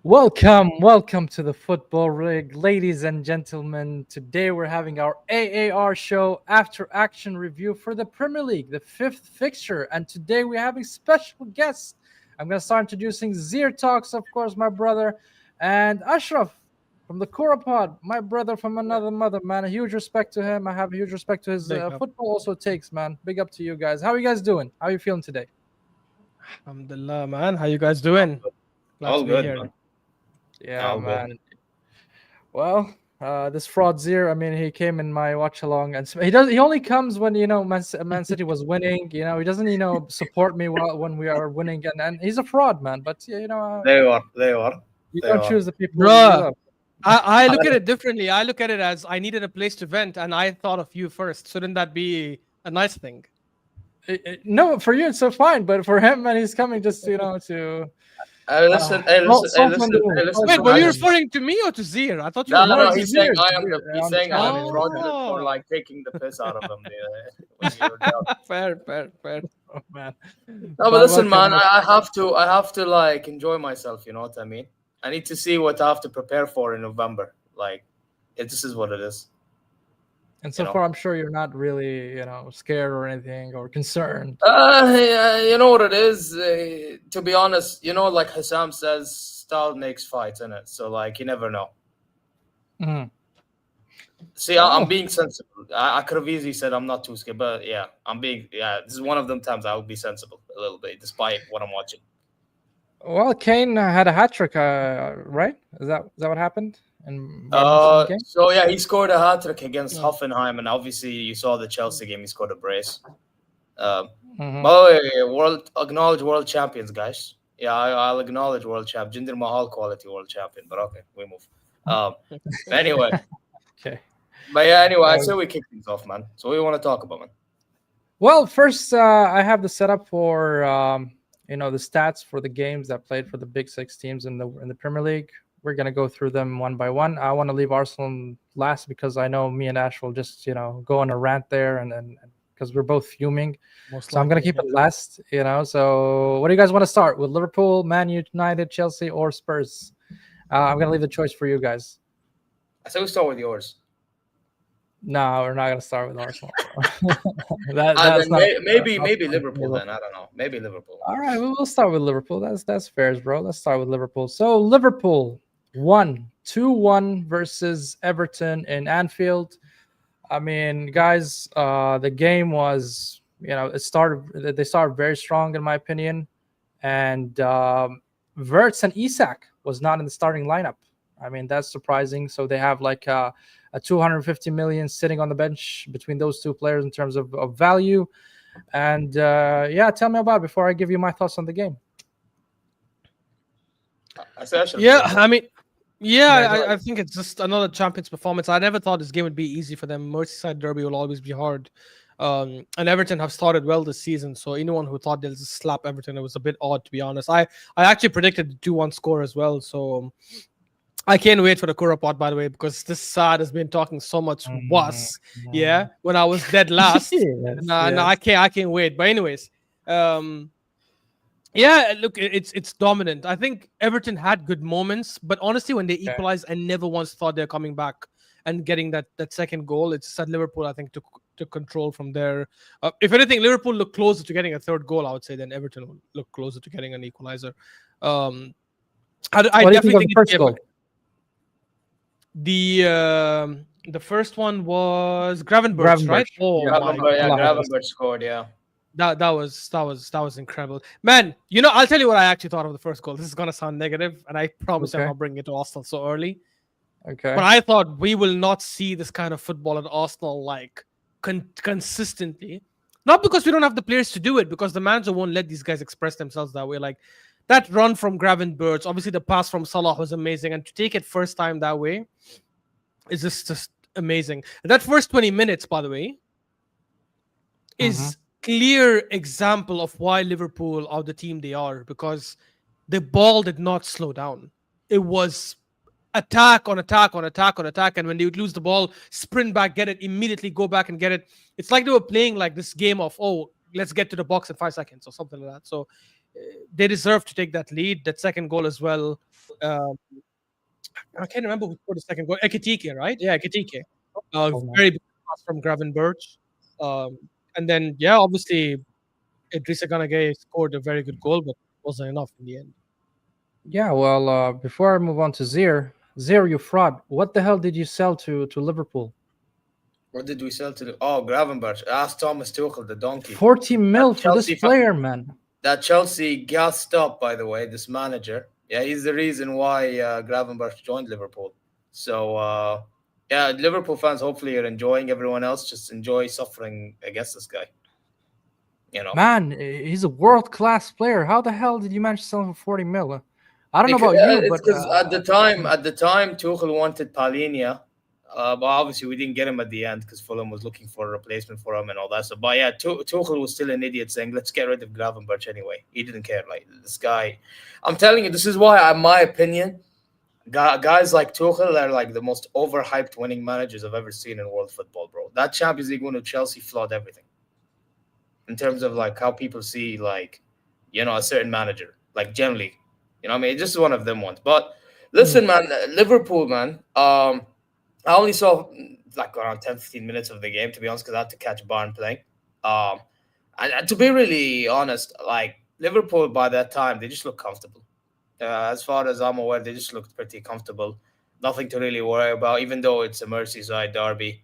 Welcome to the Football Rig, ladies and gentlemen. Today we're having our AAR show after action review for the Premier League, the fifth fixture. And today we're having special guests. I'm going to start introducing Zir Talks, of course, my brother, and Ashraf from the Korapod, my brother from another mother, man. A huge respect to him. I have a huge respect to his Big up. football also takes, man. Big up to you guys. How are you guys doing? How are you feeling today? Alhamdulillah, man. How you guys doing? Glad All to be good, here. man. Yeah, All good. man. Well, this fraud Zir, I mean, he came in my watch along, and he does. He only comes when Man City was winning. He doesn't support me when we are winning, and he's a fraud, man. But They are. They are. you They don't are. choose the people you Bruh, love. I look at it differently. I look at it as I needed a place to vent and I thought of you first. Shouldn't that be a nice thing? No, for you it's so fine, but for him, man, he's coming just to Hey, listen. Hey, listen. Hey, soften listen. the Hey, wound. listen, Wait, man. were Soften you the I, wound. referring to me or to Zir? I thought you no, were No, no. it's referring a to He's me. saying Zir. I am the. He's On the saying I am the channel. fraud Yeah. for Oh, like taking the piss out of him when you were down. fair. Oh, man. No, but But listen, welcome. man. I have to. I have to like enjoy myself. You know what I mean? I need to see what I have to prepare for in November. Like, this is what it is. And You so know. far, I'm sure you're not really, scared or anything or concerned. Yeah, you know what it is. To be honest, like Hassam says, style makes fights in it. So like, you never know. Mhm. See, I'm Well, being sensible. I could have easily said I'm not too scared, but yeah, I'm being. Yeah, this is one of them times I will be sensible a little bit, despite what I'm watching. Kane had a hat trick, right? Is that what happened in Bayern Munich game? So yeah, he scored a hat trick against No. Hoffenheim, and obviously you saw the Chelsea game. He scored a brace. Uh, Hmm. by the way, acknowledge world champions, guys. Yeah, I'll acknowledge world champ, Jinder Mahal quality world champion. But okay, we move. Um, anyway, Okay. but yeah, anyway, I Uh, say we kick things off, man. So what do you want to talk about, man? well, first, I have the setup for the stats for the games that played for the big six teams in the Premier League. We're gonna go through them one by one. I want to leave Arsenal last because I know me and Ash will just go on a rant there, and because we're both fuming. Most So I'm gonna likely. keep Yeah. it last. So what do you guys want to start with? Liverpool, Man United, Chelsea, or Spurs? I'm gonna leave the choice for you guys. I say we start with yours. No, we're not gonna start with Arsenal. that Ah, that's then not maybe on the Liverpool. table. Then I don't know. Maybe Liverpool. All right, we'll start with Liverpool. That's fair, bro. Let's start with Liverpool. So Liverpool won 2-1 versus Everton in Anfield. I mean, guys, the game was they started very strong in my opinion, and Verts and Isak was not in the starting lineup. I mean, that's surprising. So they have like a 250 million sitting on the bench between those two players in terms of value. And yeah, tell me about it before I give you my thoughts on the game. I say Ashraf to Yeah, go I first. mean, yeah, Yeah, go I ahead. think it's just another Champions performance. I never thought this game would be easy for them. Merseyside derby will always be hard. And Everton have started well this season. So anyone who thought they'll just slap Everton, it was a bit odd to be honest. I actually predicted the 2-1 score as well. So I can't wait for the Kura pot, by the way, because this side has been talking so much Mm, was, yeah, mm. when I was dead last. Yes, No, yes. I can't wait. But anyways, um, yeah, look, it's dominant. I think Everton had good moments, but honestly, when they Okay. equalized, I never once thought they're coming back and getting that second goal. It's at Liverpool, I think, to control from there. If anything, Liverpool look closer to getting a third goal, I would say, than Everton will look closer to getting an equalizer. Um, I What do you think definitely of the think first goal? the first one was Gravenberch, right? Gravenberch. Oh Yeah, my Gravenberch, yeah, Allah god. Hafiz. Gravenberch scored. Yeah. That was incredible, man. I'll tell you what I actually thought of the first goal. This is gonna sound negative, and I promise I'm Okay. not bringing it to Arsenal so early. But Okay. I thought we will not see this kind of football at Arsenal like consistently. Not because we don't have the players to do it, because the manager won't let these guys express themselves that way. Like that run from Gravenberch, obviously the pass from Salah was amazing, and to take it first time that way is just amazing. That first 20 minutes, by the way, Mm-hmm. is clear example of why Liverpool are the team they are, because the ball did not slow down. It was attack on attack on attack on attack, and when they would lose the ball, sprint back, get it, immediately go back and get it. It's like they were playing like this game of, oh, let's get to the box in 5 seconds or something like that. So they deserve to take that lead. That second goal as well. Um, I can't remember who scored the second goal. Ekitike, right? Yeah, Ekitike. Oh, man. Very big pass from Gravenberch. Um, and then, yeah, obviously, Idrissa Ganagay scored a very good goal, but wasn't enough in the end. Yeah, well, before I move on to Zir, you fraud. What the hell did you sell to Liverpool? What did we sell to the? Oh, Gravenberch. Ask Thomas Tuchel, the donkey. 40 That mil for this Chelsea, player, man. that Chelsea gassed up, by the way, this manager. Yeah, he's the reason why Gravenberch joined Liverpool. So, yeah, Liverpool fans, hopefully you're enjoying. Everyone else just enjoy suffering against this guy. You know, Man, he's a world class player. How the hell did you manage to sell him for 40 mil? I don't know because, about you, it's but because at the time, Tuchel wanted Palinia. But obviously, we didn't get him at the end because Fulham was looking for a replacement for him and all that. So, but yeah, Tuchel was still an idiot saying, "Let's get rid of Gravenberch anyway." He didn't care. Like this guy, I'm telling you, this is why, in my opinion, guys like Tuchel are like the most overhyped winning managers I've ever seen in world football, bro. That Champions League win with Chelsea flawed everything in terms of like how people see like, a certain manager. Like generally, I mean, it's just one of them ones. But listen, man, Liverpool, man. I only saw like around 10, 15 minutes of the game, to be honest, because I had to catch Bayern playing. Um, and to be really honest, like Liverpool by that time, they just look comfortable. As far as I'm aware, they just looked pretty comfortable. Nothing to really worry about, even though it's a Merseyside derby.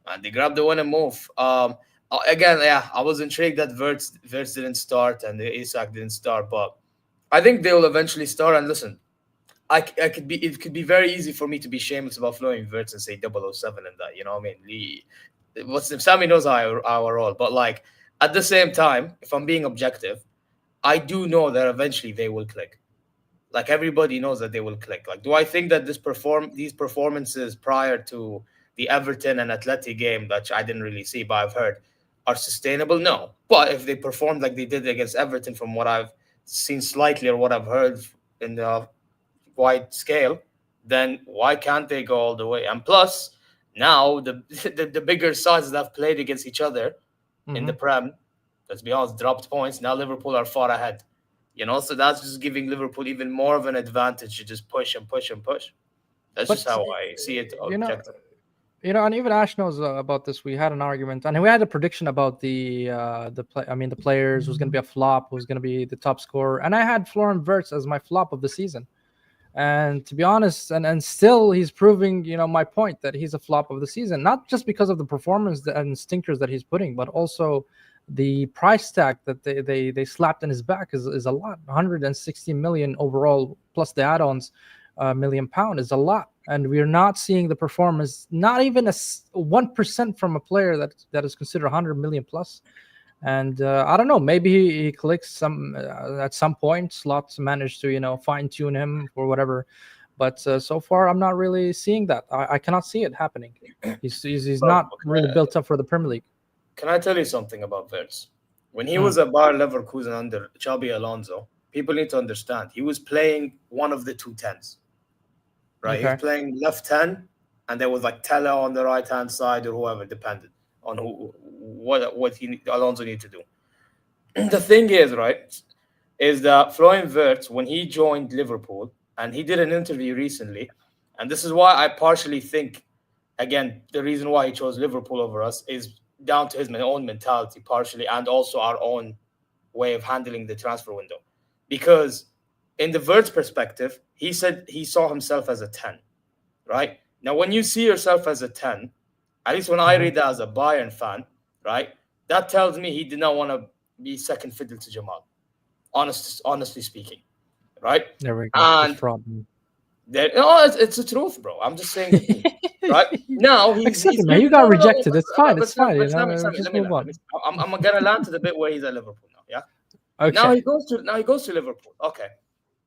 And they grabbed the win and move. Again, yeah, I was intrigued that Verts didn't start and the Isak didn't start, but I think they will eventually start. And listen, it could be very easy for me to be shameless about Florian Wirtz and say 007 and that, you know what I mean? Sammy knows how I roll, but like at the same time, if I'm being objective, I do know that eventually they will click. Like everybody knows that they will click. Like, do I think that these performances prior to the Everton and Atleti game, that I didn't really see, but I've heard, are sustainable? No. But if they performed like they did against Everton, from what I've seen slightly or what I've heard in the wide scale, then why can't they go all the way? And plus, now the bigger sides that have played against each other in the Prem, let's be honest, dropped points. Now Liverpool are far ahead. So that's just giving Liverpool even more of an advantage to just push and push and push. That's just but how I see it you know, objectively. and even Ash knows about this. We had an argument, and we had a prediction about the players who's going to be a flop, who's going to be the top scorer, and I had Florian Wirtz as my flop of the season. And to be honest, and still he's proving, my point that he's a flop of the season, not just because of the performance and stinkers that he's putting, but also the price tag that they slapped in his back is a lot. 160 million overall plus the add-ons, million pound is a lot, and we're not seeing the performance, not even 1% from a player that is considered 100 million plus. And I don't know, maybe he clicks some at some point. Slots managed to fine tune him or whatever, but so far I'm not really seeing that. I cannot see it happening. He's Bro, not really built up for the Premier League. can I tell you something about Wirtz? When he Mm. was at Bayer Leverkusen under Xabi Alonso, people need to understand he was playing one of the two tens, right? He was Okay. playing left 10, and there was like Tella on the right hand side or whoever, depended on what Alonso need to do. The thing is, right, is that Florian Wirtz, when he joined Liverpool, and he did an interview recently, and this is why I partially think, again, the reason why he chose Liverpool over us is down to his own mentality, partially, and also our own way of handling the transfer window. Because in the Wirtz perspective, he said he saw himself as a 10, right? Now, when you see yourself as a 10, at least when I read that as a Bayern fan, right, that tells me he did not want to be second fiddle to Jamal. Honestly speaking, right? There we go. The And fraud. no, it's the truth, bro. I'm just saying the truth, right? Now Accept he's it, man. You giving got no, no, no, rejected. It's fine. It's fine. but Sammy, Just let me move land. on. I'm gonna land to the bit where he's at Liverpool now. Yeah. Okay. Now he goes to Liverpool. Okay,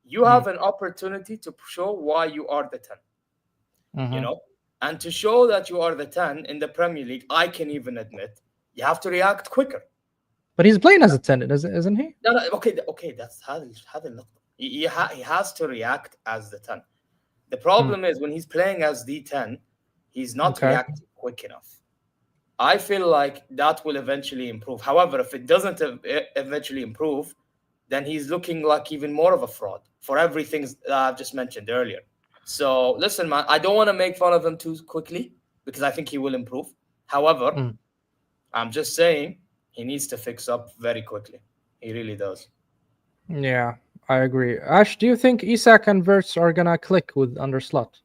you have an opportunity to show why you are the 10. Mhm. And to show that you are the 10 in the Premier League, I can even admit you have to react quicker. But he's playing as a 10, isn't he? No, okay, that's how they look. He has to react as the 10. The problem is when he's playing as the 10, he's not Okay. reacting quick enough. I feel like that will eventually improve. However, if it doesn't eventually improve, then he's looking like even more of a fraud for everything that I've just mentioned earlier. So listen, man, I don't want to make fun of him too quickly because I think he will improve. However, Mm. I'm just saying he needs to fix up very quickly. He really does. Yeah, I agree. Ash, do you think Isak and Verts are gonna click with under slot?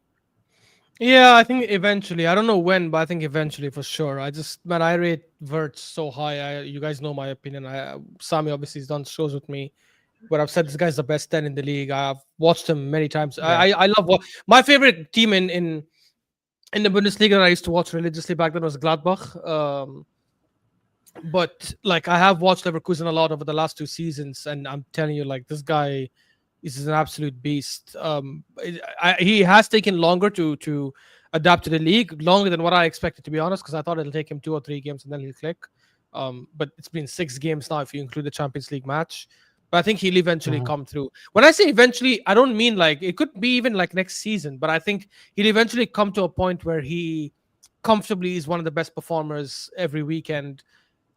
Yeah, I think eventually. I don't know when, but I think eventually for sure. I rate Vert so high. You guys know my opinion. Sami obviously has done shows with me where I've said this guy's the best 10 in the league. I've watched him many times. Yeah. I love what my favorite team in the Bundesliga that I used to watch religiously back then was Gladbach. But like I have watched Leverkusen a lot over the last 2 seasons, and I'm telling you, like this guy is an absolute beast. He has taken longer to adapt to the league, longer than what I expected, to be honest, because I thought it'll take him 2 or 3 games and then he'll click. But it's been 6 games now if you include the Champions League match. But I think he'll eventually Mhm. come through. When I say eventually, I don't mean like it could be even like next season, but I think he'll eventually come to a point where he comfortably is one of the best performers every weekend.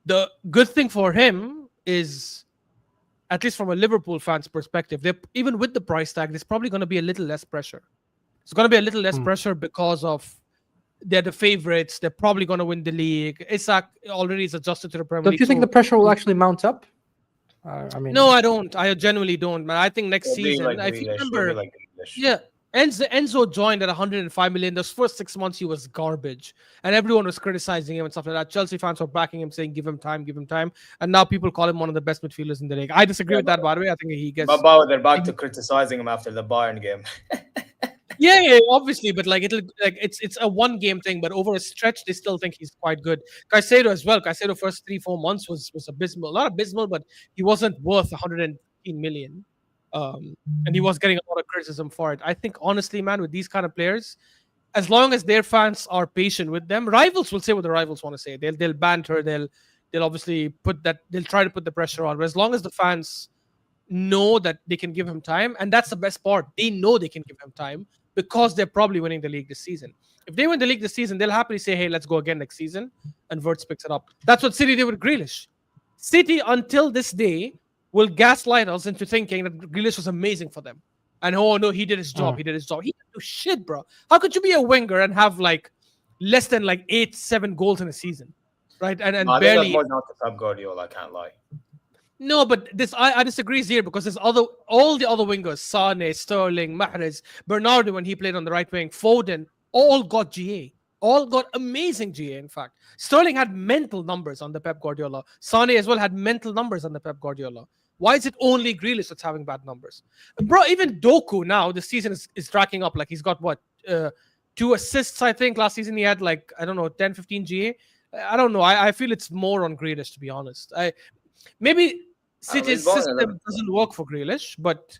The good thing for him is, at least from a Liverpool fan's perspective, they even with the price tag, there's probably going to be a little less pressure. It's going to be a little less Mm. pressure because of they're the favorites. They're probably going to win the league. Isak already is adjusted to the Premier Don't League, you think the so pressure will actually mount up? I no, mean, I don't. I genuinely don't. Man, I think next He'll be season, like if you Grealish. He'll be remember, like Grealish. yeah, Enzo joined at 105 million. Those first 6 months, he was garbage, and everyone was criticizing him and stuff like that. Chelsea fans were backing him, saying, "Give him time, give him time." And now people call him one of the best midfielders in the league. I disagree Yeah, with that, by the way. I think he gets. but they're back to criticizing him after the Bayern game. Yeah, obviously, but like it'll like it's a 1 game thing, but over a stretch, they still think he's quite good. Caicedo as well. Caicedo first 3 4 months was abysmal, not abysmal, but he wasn't worth 115 million, and he was getting a lot of criticism for it. I think honestly, man, with these kind of players, as long as their fans are patient with them, rivals will say what the rivals want to say. They'll banter. They'll obviously they'll try to put the pressure on. But as long as the fans know that they can give him time, and that's the best part. They know they can give him time because they're probably winning the league this season. If they win the league this season, they'll happily say, "Hey, let's go again next season," and Verts picks it up. That's what City did with Grealish. City, until this day, will gaslight us into thinking that Grealish was amazing for them. And oh no, he did his job. mm. He did his job. He didn't do shit, bro. How could you be a winger and have like less than like 8 7 goals in a season, right? And I think that's barely. more down to Pep Guardiola. I can't lie. No, but I disagree here because there's all the other wingers, Sane, Sterling, Mahrez, Bernardo when he played on the right wing, Foden, all got GA. All got amazing GA, in fact. Sterling had mental numbers on the Pep Guardiola. Sane as well had mental numbers on the Pep Guardiola. Why is it only Grealish that's having bad numbers? Bro, even Doku now, this season is tracking up. Like he's got what? 2 assists, I think. Last season he had like, I don't know, 10, 15 GA. I don't know. I feel it's more on Grealish, to be honest. Maybe He's City's balling a little. system doesn't work for Grealish, but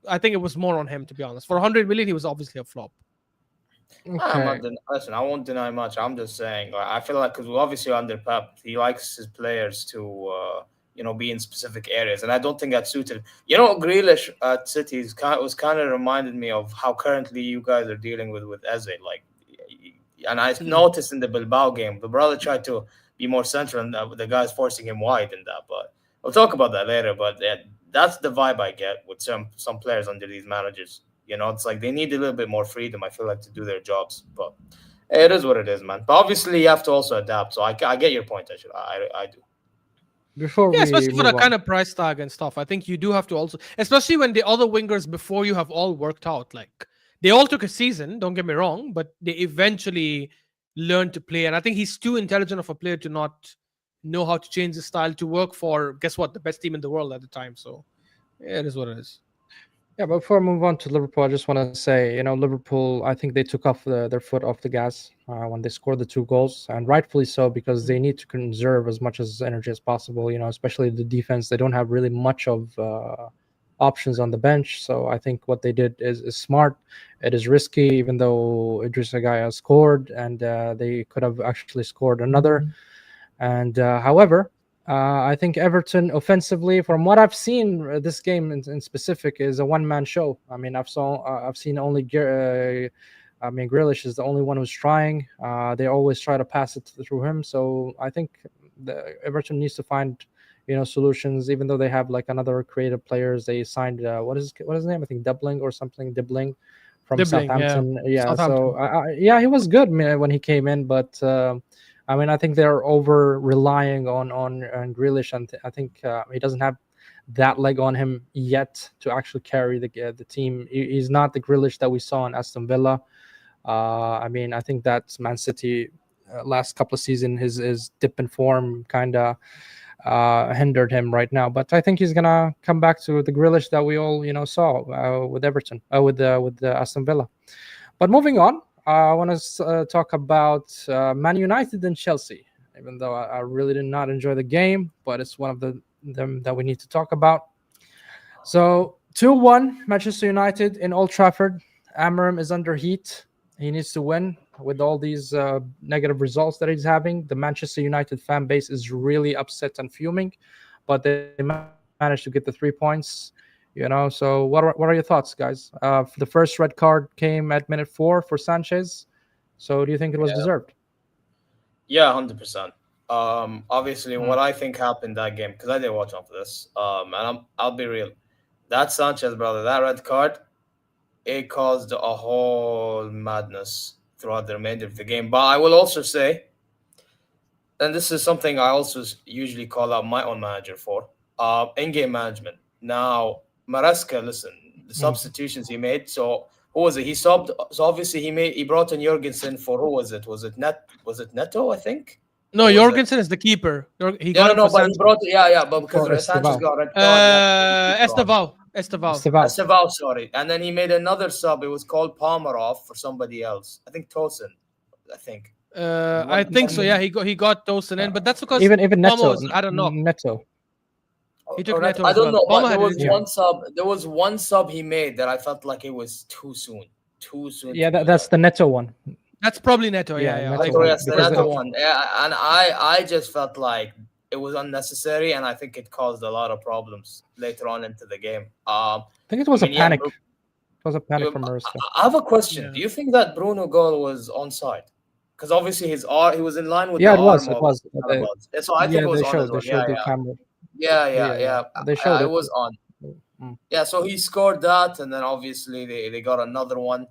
I think it was more on him, to be honest. For 100 million, he was obviously a flop. Okay. Listen, I won't deny much. I'm just saying. Like, I feel like because we're obviously under Pep, he likes his players to, be in specific areas, and I don't think that suited. Grealish at City was kind of reminded me of how currently you guys are dealing with Eze. Like, and I noticed in the Bilbao game, the brother tried to be more central, and the guy's forcing him wide in that. But we'll talk about that later. But that's the vibe I get with some players under these managers. It's like they need a little bit more freedom, I feel like, to do their jobs. But it is what it is, man. But obviously, you have to also adapt. So I get your point, actually. I do. Before Yeah, we especially for the move kind on, of price tag and stuff. I think you do have to also, especially when the other wingers before you have all worked out. Like they all took a season, don't get me wrong, but they eventually learned to play. And I think he's too intelligent of a player to not know how to change his style to work for, guess what, the best team in the world at the time. So yeah, it is what it is. yeah, but before I move on to Liverpool, I just want to say, Liverpool, I think they took off their foot off the gas when they scored the 2 goals, and rightfully so, because they need to conserve as much as energy as possible. Especially the defense, they don't have really much of options on the bench. So I think what they did is smart. It is risky, even though Idris Gaya scored, and they could have actually scored another. And however, I think Everton offensively, from what I've seen, this game in specific is a one-man show. I mean, I've seen only. Grealish is the only one who's trying. They always try to pass it through him. So I think Everton needs to find, solutions. Even though they have like another creative players, they signed what is his name? I think Dibling from Dribbling, yeah. Southampton. Yeah, so Southampton. yeah, he was good when he came in, but I mean, I think they're over relying on Grealish, and I think he doesn't have that leg on him yet to actually carry the team. He's not the Grealish that we saw in Aston Villa. I mean, I think that Man City last couple of seasons, his dip in form kind of hindered him right now. But I think he's gonna come back to the Grealish that we all saw with Everton, with Aston Villa. But moving on, I want to talk about Man United and Chelsea. Even though I really did not enjoy the game, but it's one of them that we need to talk about. So 2-1 Manchester United in Old Trafford. Amorim is under heat. He needs to win with all these negative results that he's having. The Manchester United fan base is really upset and fuming, but they managed to get the 3 points. So what are your thoughts, guys? The first red card came at minute 4 for Sanchez. So do you think it was Yeah, deserved? yeah, 100%. Obviously, Mm. what I think happened that game, because I didn't watch on for this. And I'll be real. That Sanchez brother, that red card, it caused a whole madness throughout the remainder of the game. But I will also say, and this is something I also usually call out my own manager for, in-game management. Now, Maresca, listen, the Mm. substitutions he made. So who was it? He subbed. So obviously he brought in Jorgensen for who was it? Was it Neto? I think. No, Or was it? Jorgensen is the keeper. He Yeah, got no, him for no, but he Sanchez. brought yeah, but because For Sanchez Estevao. got red card, he had to bring keeper on. Estevao. Estevao. Estevao, sorry, and then he made another sub. It was called Palmerov for somebody else. I think Tosin. I think. I One, think so. one, Yeah, he got Tosin in, but that's because Even Palmer Neto, had a knock. Neto. He took or not, Neto I as don't well. know, but Palmer had an Yeah, injury. there was one sub he made that I felt like it was too soon to do that's that. the Neto one. That's probably Neto. Yeah, Yeah, I Neto Neto, agree. one yes, the because Neto one. Yeah, and I just felt like it was unnecessary, and I think it caused a lot of problems later on into the game. I think it I was a mean, yeah, panic. It was a panic from Mariska. I have a question. Yeah. Do you think that Bruno goal was onside? Because obviously he was in line with Yeah, the it was. arm It of was. Alaba. So I think Yeah, it was on as they well. Yeah, showed the camera. Yeah, yeah. yeah. They showed I it. was on. Mm. Yeah, so he scored that, and then obviously they got another one,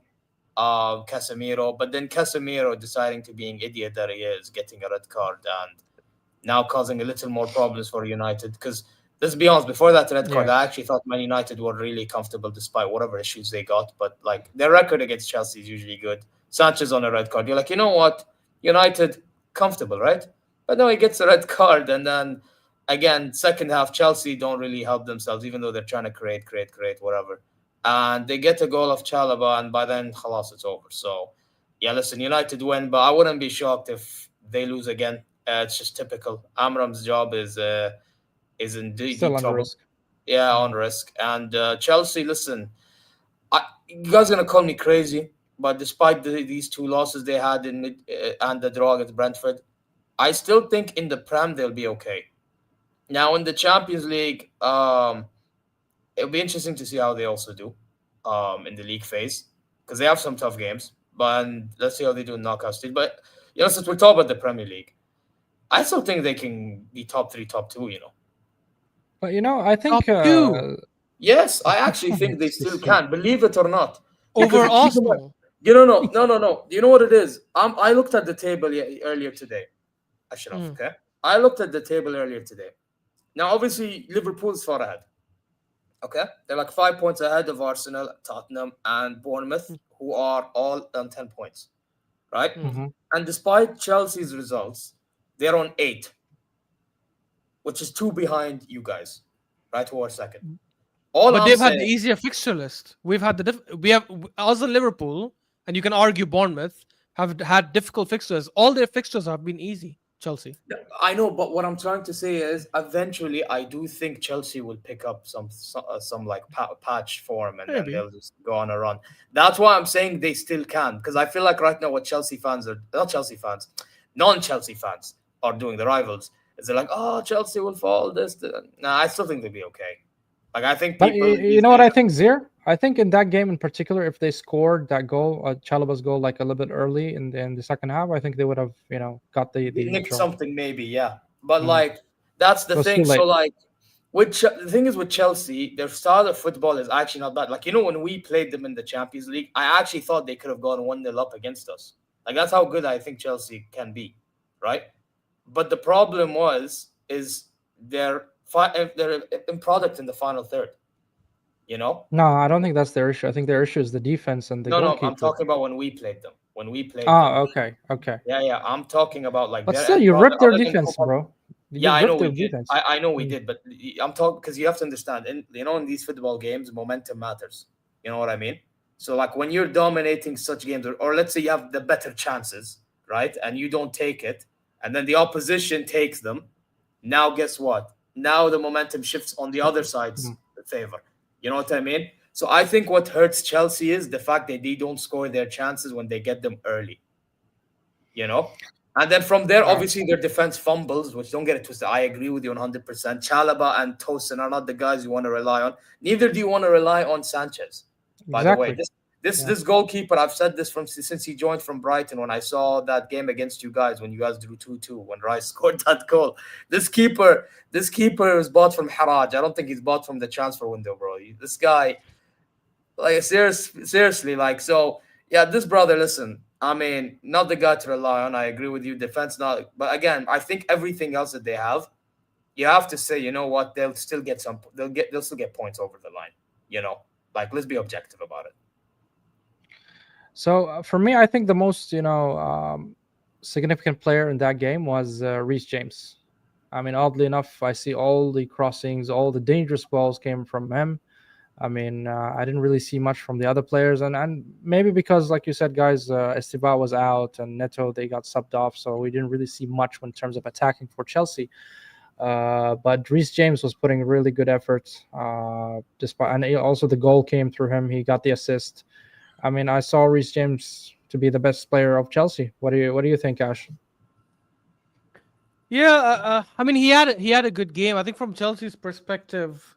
Casemiro. But then Casemiro deciding to be an idiot that he is, getting a red card, and now causing a little more problems for United. Because let's be honest, before that red card, Yeah. I actually thought Man United were really comfortable despite whatever issues they got. But like their record against Chelsea is usually good. Sanchez on a red card, you're like, you know what, United comfortable, right? But no, he gets a red card, and then again, second half, Chelsea don't really help themselves, even though they're trying to create, whatever. And they get a goal of Chalaba, and by then, halas, it's over. So, yeah, listen, United win, but I wouldn't be shocked if they lose again. It's just typical. Amram's job is in Still deep under trouble. risk. Yeah, on risk. And Chelsea, listen, you guys are gonna call me crazy, but despite these two losses they had and the draw against Brentford, I still think in the Prem they'll be okay. Now in the Champions League, it'll be interesting to see how they also do in the league phase because they have some tough games. But let's see how they do in knockout stage. But since we're talking about the Premier League, I still think they can be top three, top two. But I Top think two Yes, I actually think they still it's- can. Believe it or not, because over Arsenal. no. You know what it is? I looked at the table earlier today, Ashraf. Mm. Okay, I looked at the table earlier today. Now, obviously, Liverpool's far ahead. Okay, they're like 5 points ahead of Arsenal, Tottenham, and Bournemouth, who are all on 10 points, right? Mm. Mhm. And despite Chelsea's results, they're on 8, which is 2 behind you guys, right? Who are second. All But I'm they've had the saying, easier fixture list. We've had we have also Liverpool, and you can argue Bournemouth have had difficult fixtures. All their fixtures have been easy. Chelsea. I know, but what I'm trying to say is, eventually, I do think Chelsea will pick up some like patch form, and then Maybe. they'll just go on a run. That's why I'm saying they still can, because I feel like right now what Chelsea fans are not Chelsea fans, non-Chelsea fans are doing the rivals is they're like, oh, Chelsea will fall. Nah, I still think they'll be okay. Like I think But people you these know what days. I think, Zir? I think in that game in particular, if they scored that goal, Chalaba's goal, like a little bit early in the second half, I think they would have, got the Nick draw. something maybe, yeah. But Mm. like That's the It was too thing. So late. like, the thing is with Chelsea, their style of football is actually not bad. Like when we played them in the Champions League, I actually thought they could have gone 1-0 up against us. Like that's how good I think Chelsea can be, right? But the problem is their product in the final third. You know? No, I don't think that's their issue. I think their issue is the defense and the No, I'm goalkeeper. talking about when we played them. When we played them. Ah, okay, okay. Yeah. I'm talking about like But their still, end you product ripped their other than defense, Copa. bro. You Yeah, I know ripped we their did. defense. I know we Mm. did, but I'm talking because you have to understand, in these football games, momentum matters. You know what I mean? So like when you're dominating such games, or let's say you have the better chances, right, and you don't take it, and then the opposition takes them. Now, guess what? Now the momentum shifts on the other side's Mm. favor. You know what I mean? So I think what hurts Chelsea is the fact that they don't score their chances when they get them early. You know? And then from there, All right. obviously, their defense fumbles, which don't get it twisted. I agree with you 100%. Chalaba and Tosin are not the guys you want to rely on. Neither do you want to rely on Sanchez, by the way. Exactly. Yeah. This goalkeeper, I've said this since he joined from Brighton when I saw that game against you guys when you guys drew 2-2 when Rice scored that goal. This keeper is bought from Haraj. I don't think he's bought from the transfer window, bro. This guy, like seriously, like so. Yeah, this brother. Listen, I mean, not the guy to rely on. I agree with you. Defense, not. But again, I think everything else that they have, you have to say, you know what? They'll still get some. They'll still get points over the line. You know, like let's be objective about it. So for me, I think the most significant player in that game was Reece James. I mean, oddly enough, I see all the crossings, all the dangerous balls came from him. I mean, I didn't really see much from the other players, and maybe because, like you said, guys, Estiba was out and Neto they got subbed off, so we didn't really see much in terms of attacking for Chelsea. But Reece James was putting really good effort, despite, and also the goal came through him. He got the assist. I mean, I saw Reece James to be the best player of Chelsea. What do you think, Ash? Yeah, I mean, he had a good game. I think from Chelsea's perspective,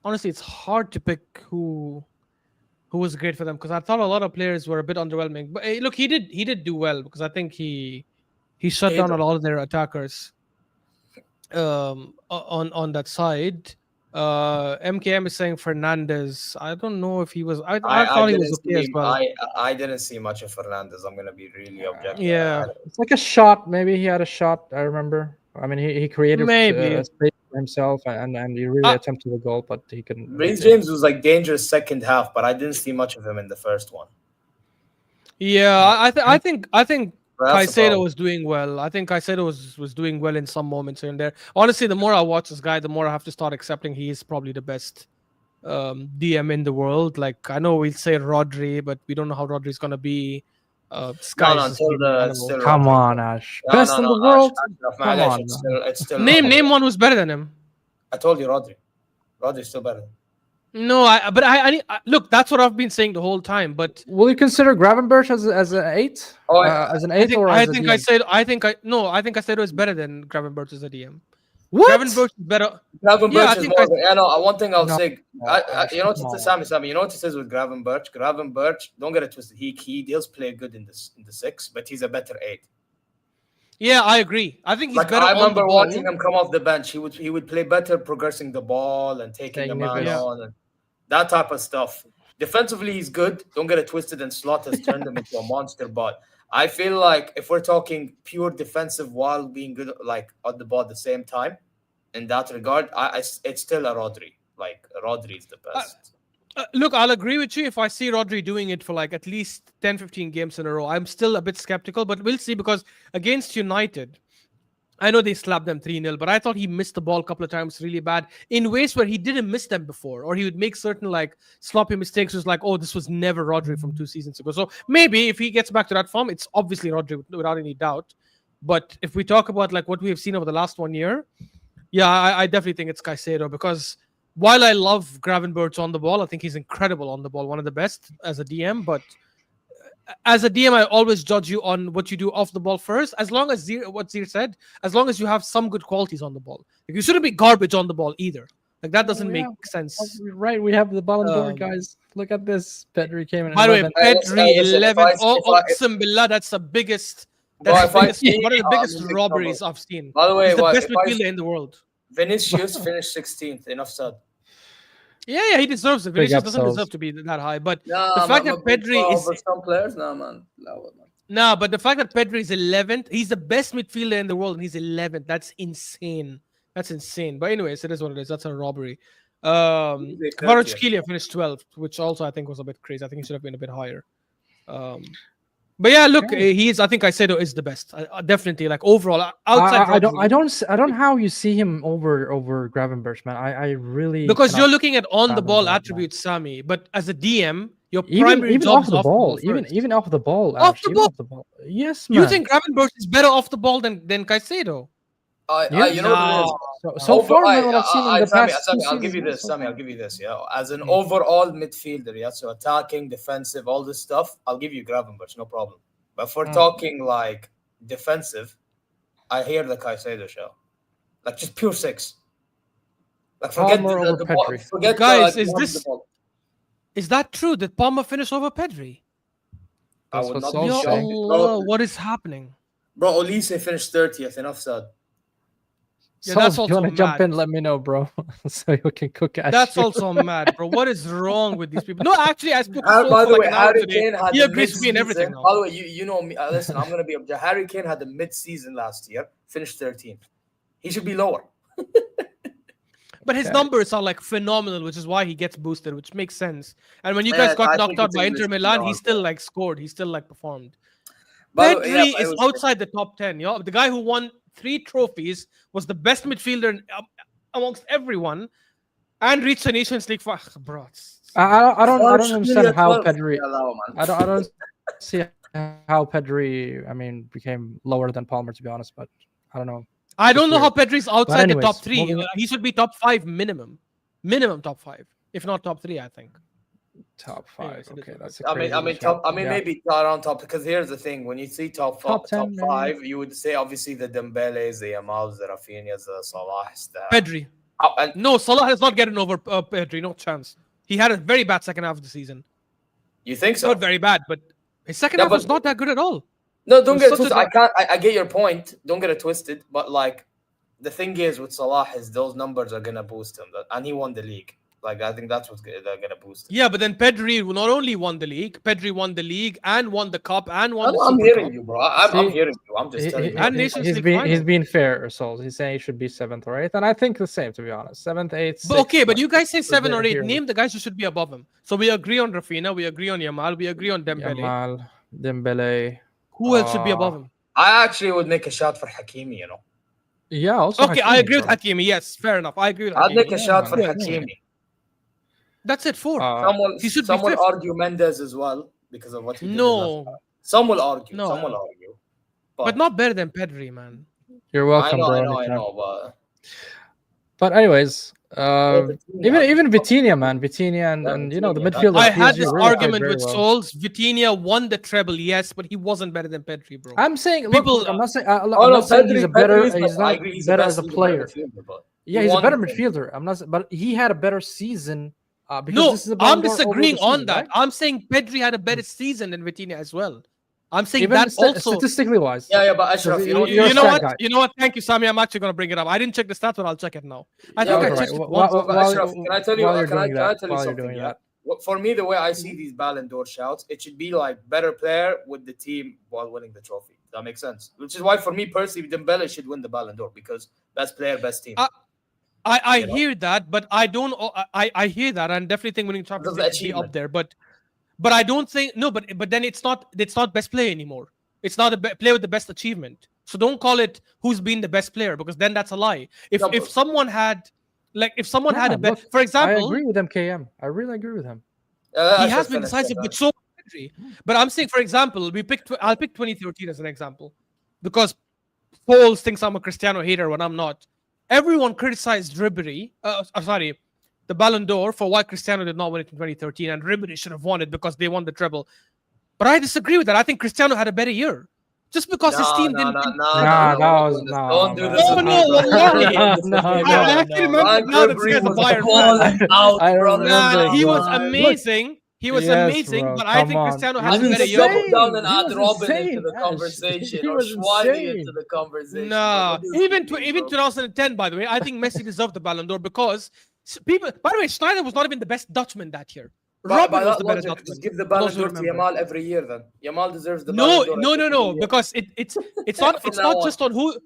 honestly, it's hard to pick who was great for them because I thought a lot of players were a bit underwhelming. But look, he did do well because I think he shut down a lot of their attackers on that side. MKM is saying Fernandez. I don't know if he was. I I thought he didn't was okay as see well. I didn't see much of Fernandez. I'm gonna be really objective. Yeah, It's like a shot. Maybe he had a shot. I remember. I mean, he created maybe. a space for himself, and he really attempted a goal, but he couldn't. Reece James was like dangerous second half, but I didn't see much of him in the first one. Yeah, I think But that's the Caicedo problem. was doing well. I think Caicedo was doing well in some moments here and there. Honestly, the more I watch this guy, the more I have to start accepting he is probably the best DM in the world. Like I know we'll say Rodri, but we don't know how Rodri's gonna be. No, Sky's just until being an it's animal. still Come Rodri. on, Ash. No, Best no, in no, the world. Ashraf, Come معلش, on. it's still Name Rodri. one who's better than him. I told you Rodri. Rodri's still better. No, but look. That's what I've been saying the whole time. But Will you consider Gravenberch as an 8? Oh, As an 8 or I as a think DM? I think Caicedo is better than Gravenberch as a DM. What? Gravenberch is better. Gravenberch Yeah, I is think more. Yeah, no. One thing I'll No, say, Ash, you know what come it on. says, Sammy. You know what it says with Gravenberch. Gravenberch, don't get it twisted. He does play good in the 6, but he's a better 8. Yeah, I agree. I think he's Like better I on the remember ball. watching him come off the bench. He would play better progressing the ball and taking a Staying man nippers. Yeah. on and that type of stuff. Defensively, he's good. Don't get it twisted. And Slot has turned him into a monster. But I feel like if we're talking pure defensive while being good, like on the ball at the same time, in that regard, it's still a Rodri. Like Rodri is the best. Look, I'll agree with you if I see Rodri doing it for like at least 10, 15 games in a row. I'm still a bit skeptical, but we'll see because against United, I know they slapped them 3-0, but I thought he missed the ball a couple of times really bad in ways where he didn't miss them before, or he would make certain like sloppy mistakes. It was like, oh, this was never Rodri from 2 seasons ago. So maybe if he gets back to that form, it's obviously Rodri without any doubt. But if we talk about like what we have seen over the last 1 year, yeah, I definitely think it's Caicedo because while I love Gravenberch on the ball, I think he's incredible on the ball, one of the best as a DM. But as a DM, I always judge you on what you do off the ball first. As long as what Zir said, as long as you have some good qualities on the ball, like, you shouldn't be garbage on the ball either. Like that doesn't make sense. Right, we have the Ballon d'Or, Um, guys. Look at this. Pedri came in By the way, 11. Pedri Listen, 11. if Oh, Billah, that's the biggest That's Well, if I biggest, one of the I'm biggest in big robberies trouble. I've seen. By the way, He's the best if I midfielder in the world. Vinicius finished 16th, enough said. Yeah, he deserves it. Big Vinicius doesn't episodes. deserve to be that high, but the Nah, fact my that big Pedri is over some players, nah, man. No, man. nah, but the fact that Pedri is 11th, he's the best midfielder in the world, and he's 11th. That's insane. That's insane. But anyways, it is what it is. That's a robbery. They 30th. Kvaratskhelia finished 12th, which also I think was a bit crazy. I think he should have been a bit higher. But yeah, look, he's. I think Caicedo is the best. Definitely, like overall, outside. I don't Rodri, I don't know how you see him over Gravenberch, man. I really because you're cannot looking at on the fathom ball that, man. attributes, Sami. But as a DM, your Even primary even job off is the off the ball, ball first. even off the ball, Off Ash, the even ball? off the ball. Yes, man. You think Gravenberch is better off the ball than Caicedo? You know what it is? so far, man, what I've seen in the Sammy, past Sammy, two I'll give you seasons, this. so Sammy, far. I'll give you this. Yeah, as an overall midfielder, yeah, so attacking, defensive, all this stuff, I'll give you Gravenberch, no problem. But if we're talking like defensive, I hear the Caicedo show, like just pure six. Like forget Palmer over the ball, Pedri. forget Guys, the, is the this ball. is that true? Did Palmer finish over Pedri? I That's would what not Saul's be Ya saying. shocked. Allah, what is happening? Bro, Olise finished 30th. Enough said. Yeah, So that's if you also want to jump mad. in, let me know, bro, so you can cook Ash. That's also mad, bro. What is wrong with these people? No, actually, I spoke to Saul By for the like way, an hour Harry today. Kane had He the agrees with me in everything mid-season. now. By the way, you know me. Listen, I'm gonna be objective. Harry Kane had the mid-season last year, finished 13th. He should be lower. But his Okay. numbers are like phenomenal, which is why he gets boosted, which makes sense. And when you Yeah, guys got I knocked think out it's by English Inter Milan, he beyond, still like scored. He still like performed. By the way, yeah, Pedri but it is was outside the top 10. Yo. The guy who won 3 trophies was the best midfielder amongst everyone and reached the Nations League for bro. I don't March understand how 12th. Pedri. Yeah, allow, man. I don't see how Pedri. I mean, became lower than Palmer, to be honest. But I don't know. I don't Just know how weird. Pedri's outside the anyways, top 3. moving- He should be top 5 minimum. Minimum top 5, if not top 3, I think. Top 5. Anyways, it is Okay, what it that's is. a crazy shout. top. Yeah. Maybe around top because here's the thing: when you see top 10, maybe. 5, you would say obviously the Dembeles, the Yamals, the Rafinhas, the Salahs, the Pedri. and No, Salah has not gotten over Pedri. No chance. He had a very bad second half of the season. you think so? Not very bad, but his second Yeah, half but- was not that good at all. No, don't It get was it such a twisted. I get your point. Don't get it twisted. But like, the thing is with Salah is those numbers are gonna boost him, and he won the league. Like I think that's what's they're gonna boost him. Yeah, but then Pedri not only won the league, Pedri won the league and won the cup and won the I'm Super hearing Cup. you, bro. I'm See, hearing you. I'm just telling you. And Nations he's League being final. fair, Souls. He's saying he should be 7th or 8th, and I think the same, to be honest. 7th, 8th. But okay, but you guys say 7 or 8. here. Name the guys who should be above him. So we agree on Rafinha, we agree on Yamal, we agree on Dembele. Yamal, Dembele. Who else should be above him? I actually would make a shot for Hakimi. You know, Yeah, also. Okay, I Hakimi, agree with bro. Hakimi. Yes, fair enough. I agree with I'd make a Hakimi. shot for man. Hakimi. That's it. 4. He should be will fifth. argue Mendes as well because of what he did. No. Some will argue. No. Some will argue. But not better than Pedri, man. You're I welcome, know, bro. I know, I anytime. know, but But anyways, Vitinha, even Vitinha, man, Vitinha, and you know the Vitinha. midfield. I of had PSG this really played argument very with well. Souls. Vitinha won the treble, yes, but he wasn't better than Pedri, bro. I'm saying, People- look, I'm not saying. I'm no, not saying he's a Pedri better. is He's better. I not agree, he's better the as a best player. midfielder, but Yeah, he he's a won better the thing. midfielder. I'm not, but he had a better season. Because No, this is a I'm Ballon d'Or over disagreeing the on season, that. right? I'm saying Pedri had a better season than Vitinha as well. I'm saying Even that also. statistically wise. Yeah, but Ashraf, you know, You're a You know stat what? guy. You know what? Thank you, Sami. I'm actually going to bring it up. I didn't check the stats, but I'll check it now. I think okay. I Right. checked it Well, once. But Ashraf, can I tell you? while you're Can I doing tell that, you while you're something? doing Yeah. that. For me, the way I see these Ballon d'Or shouts, it should be like better player with the team while winning the trophy. That makes sense. Which is why, for me personally, Dembele should win the Ballon d'Or because best player, best team. I You know? hear that, but I don't. I hear that, and definitely think winning Champions Because League should be up achievement. there. But I don't think no. But then it's not best player anymore. It's not a player with the best achievement. So don't call it who's been the best player because then that's a lie. If No, if but- someone had had Yeah, a best, look, for I example, agree with MKM. I really agree with him. he Ashraf has been finished decisive that. with so much Pedri. But I'm saying, for example, I'll pick 2013 as an example because Foles thinks I'm a Cristiano hater when I'm not. Everyone criticized Ribery, the Ballon d'Or for why Cristiano did not win it in 2013, and Ribery should have won it because they won the treble. But I disagree with that. I think Cristiano had a better year. Just because his team didn't. Nah, that was Don't do man. this. No, with me, no, bro. wallahi. No, I actually remember Frank now that he Ribery has a was Bayern balling fan. out, I brother. remember, Nah, he was bro. amazing. He was Yes, amazing, bro. but I Come think on. Cristiano He had I was a need better to year. double down insane. and He add was Robin into insane, the Ash. conversation He or was Schweining into insane. the conversation. Nah, What does even he mean, even bro? 2010, by the way, I think Messi deserved the Ballon d'Or because people. By the way, Schneider was not even the best Dutchman that year. By Robin was that the better logic, just Dutchman. give the For those Ballon who d'Or to remember. Yamal every year then. Yamal deserves the Ballon No, d'Or no, every no, single no, year. because it's not From it's now not on. just on who.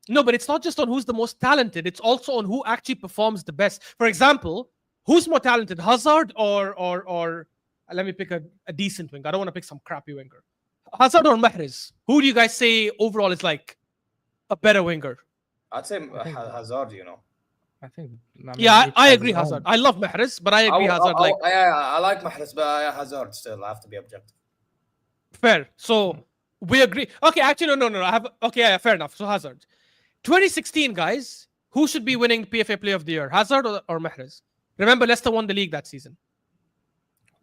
No, but it's not just on who's the most talented. It's also on who actually performs the best. For example, who's more talented, Hazard or let me pick a decent winger. I don't want to pick some crappy winger. Hazard or Mahrez? Who do you guys say overall is like a better winger? I'd say I think. Hazard, you know. I think. I Yeah, mean, each I has agree his Hazard. own. I love Mahrez, but I agree Hazard. Like I like Mahrez, but Hazard still. I have to be objective. fair. So we agree. Okay, actually no. I have okay, yeah, fair enough. So Hazard. 2016, guys, who should be winning PFA Player of the Year? Hazard or Mahrez? Remember, Leicester won the league that season.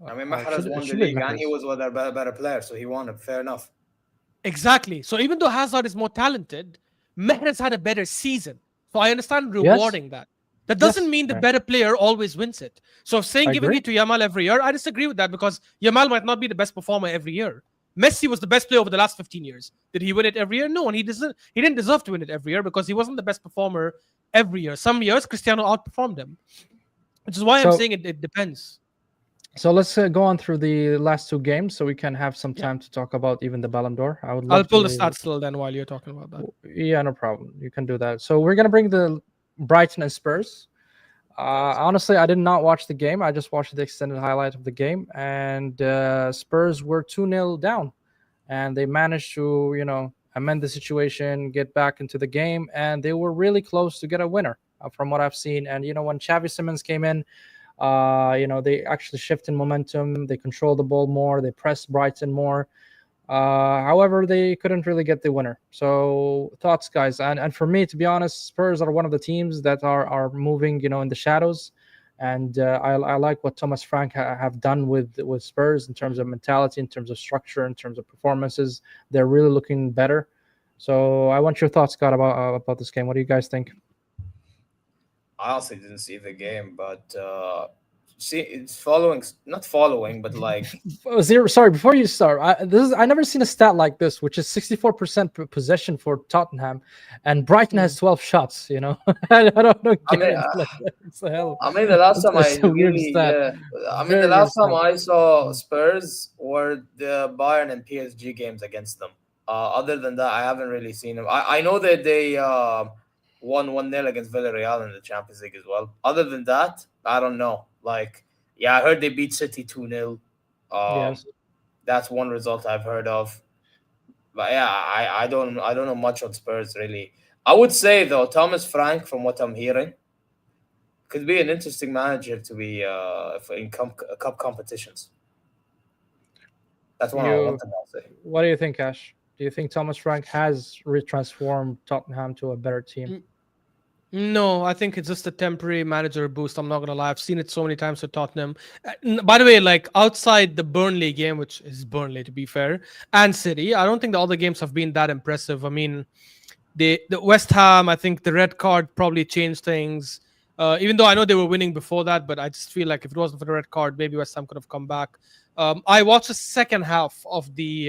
I mean, It should, Mahrez it won the should be league and he Mahrez. was a better player, so he won it. Fair enough. Exactly. So even though Hazard is more talented, Mahrez had a better season. So I understand Yes. rewarding that. That doesn't Yes. mean the Yeah, better player always wins it. So saying I giving agree. it to Yamal every year, I disagree with that because Yamal might not be the best performer every year. Messi was the best player over the last 15 years. Did he win it every year? No, and he didn't deserve to win it every year because he wasn't the best performer every year. Some years Cristiano outperformed him. Which is why I'm So, saying it depends. so let's go on through the last two games so we can have some Yeah. time to talk about even the Ballon d'Or. I would I'll love pull the to. stats still then while you're talking about that. Yeah, no problem. You can do that. So we're gonna bring the Brighton and Spurs. Honestly, I did not watch the game. I just watched the extended highlight of the game, and Spurs were 2-0 down, and they managed to, amend the situation, get back into the game, and they were really close to get a winner, from what I've seen. And when Xavi Simons came in, they actually shifted momentum. They controlled the ball more. They pressed Brighton more. However, they couldn't really get the winner. So thoughts, guys, and for me, to be honest, Spurs are one of the teams that are moving, in the shadows, and I like what Thomas Frank have done with Spurs in terms of mentality, in terms of structure, in terms of performances. They're really looking better. So I want your thoughts, Scott, about this game. What do you guys think? I honestly didn't see the game, but see, it's following, not following, but like Zero. Sorry, before you start, I never seen a stat like this, which is 64% possession for Tottenham, and Brighton has 12 shots. I don't know. I mean, It's the hell. I mean, the last time I It's a weird really, stat. I mean, the Very weird last time stat. I saw Spurs were the Bayern and PSG games against them. Other than that, I haven't really seen them. I know that they won 1-0 against Villarreal in the Champions League as well. Other than that, I don't know. Like, yeah, I heard they beat City 2-0. Yes. That's one result I've heard of. But yeah, I don't know much on Spurs really. I would say though, Thomas Frank, from what I'm hearing, could be an interesting manager to be in cup competitions. That's one You. thing I'll say. What do you think, Ash? Do you think Thomas Frank has retransformed Tottenham to a better team? No, I think it's just a temporary manager boost. I'm not gonna lie. I've seen it so many times with Tottenham. By the way, like outside the Burnley game, which is Burnley to be fair, and City, I don't think the other games have been that impressive. I mean, the West Ham, I think the red card probably changed things. Even though I know they were winning before that, but I just feel like if it wasn't for the red card, maybe West Ham could have come back. I watched the second half of the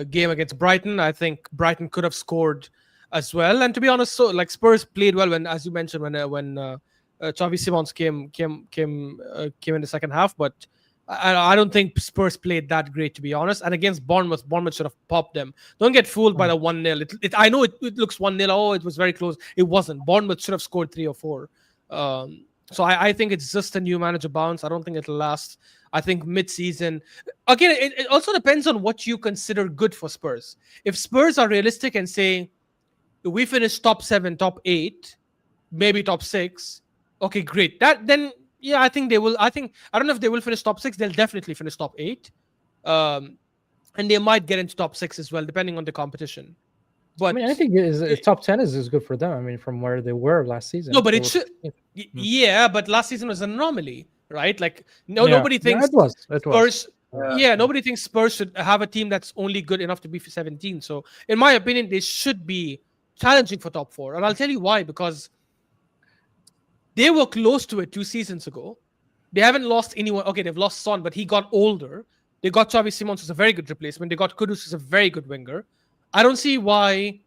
game against Brighton. I think Brighton could have scored as well. And to be honest, so like Spurs played well when, as you mentioned, when Xavi Simons came in the second half. But I don't think Spurs played that great, to be honest. And against Bournemouth should have popped them. Don't get fooled by the 1-0. I know it looks 1-0. Oh, it was very close. It wasn't. Bournemouth should have scored 3 or 4. So I think it's just a new manager bounce. I don't think it'll last. I think mid-season. Again, it also depends on what you consider good for Spurs. If Spurs are realistic and say, we finish top 7, top 8, maybe top 6, okay, great. Then yeah, I think they will. I don't know if they will finish top 6. They'll definitely finish top 8. And they might get into top 6 as well, depending on the competition. But I mean, I think is top 10 is good for them. I mean, from where they were last season. No, but They it were should. 15th. Yeah, but last season was an anomaly, right? Like nobody Yeah, thinks it was. Spurs. Yeah. Nobody thinks Spurs should have a team that's only good enough to be 17. So, in my opinion, they should be challenging for top 4, and I'll tell you why. Because they were close to it 2 seasons ago, They haven't lost anyone. Okay, they've lost Son, but he got older. They got Xavi Simons, who's a very good replacement. They got Kudus, who's a very good winger. I don't see why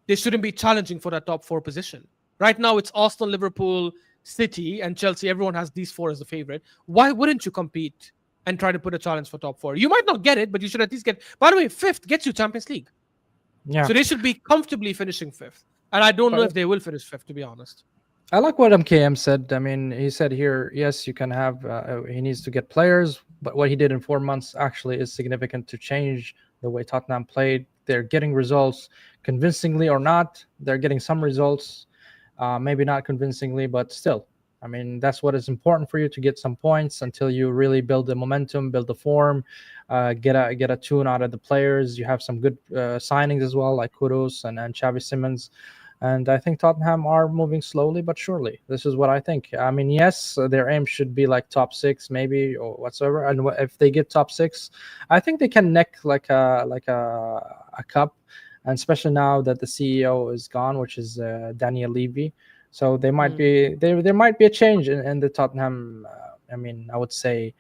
they shouldn't be challenging for that top 4 position. Right now, it's Arsenal, Liverpool, City, and Chelsea. Everyone has these 4 as the favorite. Why wouldn't you compete and try to put a challenge for top 4? You might not get it, but you should at least get. By the way, 5th gets you Champions League. Yeah. So they should be comfortably finishing 5th. And I don't know if they will finish 5th, to be honest. I like what MKM said. I mean, he said here, yes, you can have, he needs to get players, but what he did in 4 months actually is significant to change the way Tottenham played. They're getting results convincingly or not. They're getting some results, maybe not convincingly, but still. I mean, that's what is important for you, to get some points until you really build the momentum, build the form, get a tune out of the players. You have some good signings as well, like Kudus and Xavi Simons. And I think Tottenham are moving slowly but surely. This is what I think. I mean, yes, their aim should be like top 6, maybe, or whatsoever. And if they get top 6, I think they can neck like a cup. And especially now that the CEO is gone, which is Daniel Levy, so they might be there might be a change in the Tottenham. I mean, I would say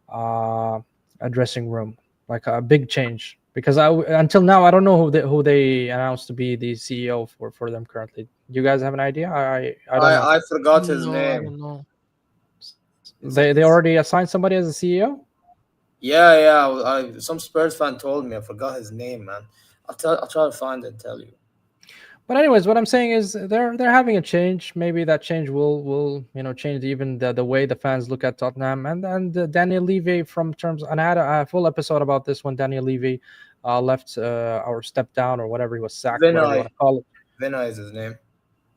a dressing room, like a big change. Because until now, I don't know who they announced to be the CEO for them currently. Do you guys have an idea? I don't know. I forgot his I name. don't know. They already assigned somebody as a CEO? Yeah. Some Spurs fan told me. I forgot his name, man. I'll try to find it and tell you. But anyways, what I'm saying is they're having a change. Maybe that change will change even the way the fans look at Tottenham. And Daniel Levy, from terms, and I had a full episode about this when Daniel Levy left or stepped down or whatever, he was sacked, whatever you want to call it. Vinay is his name.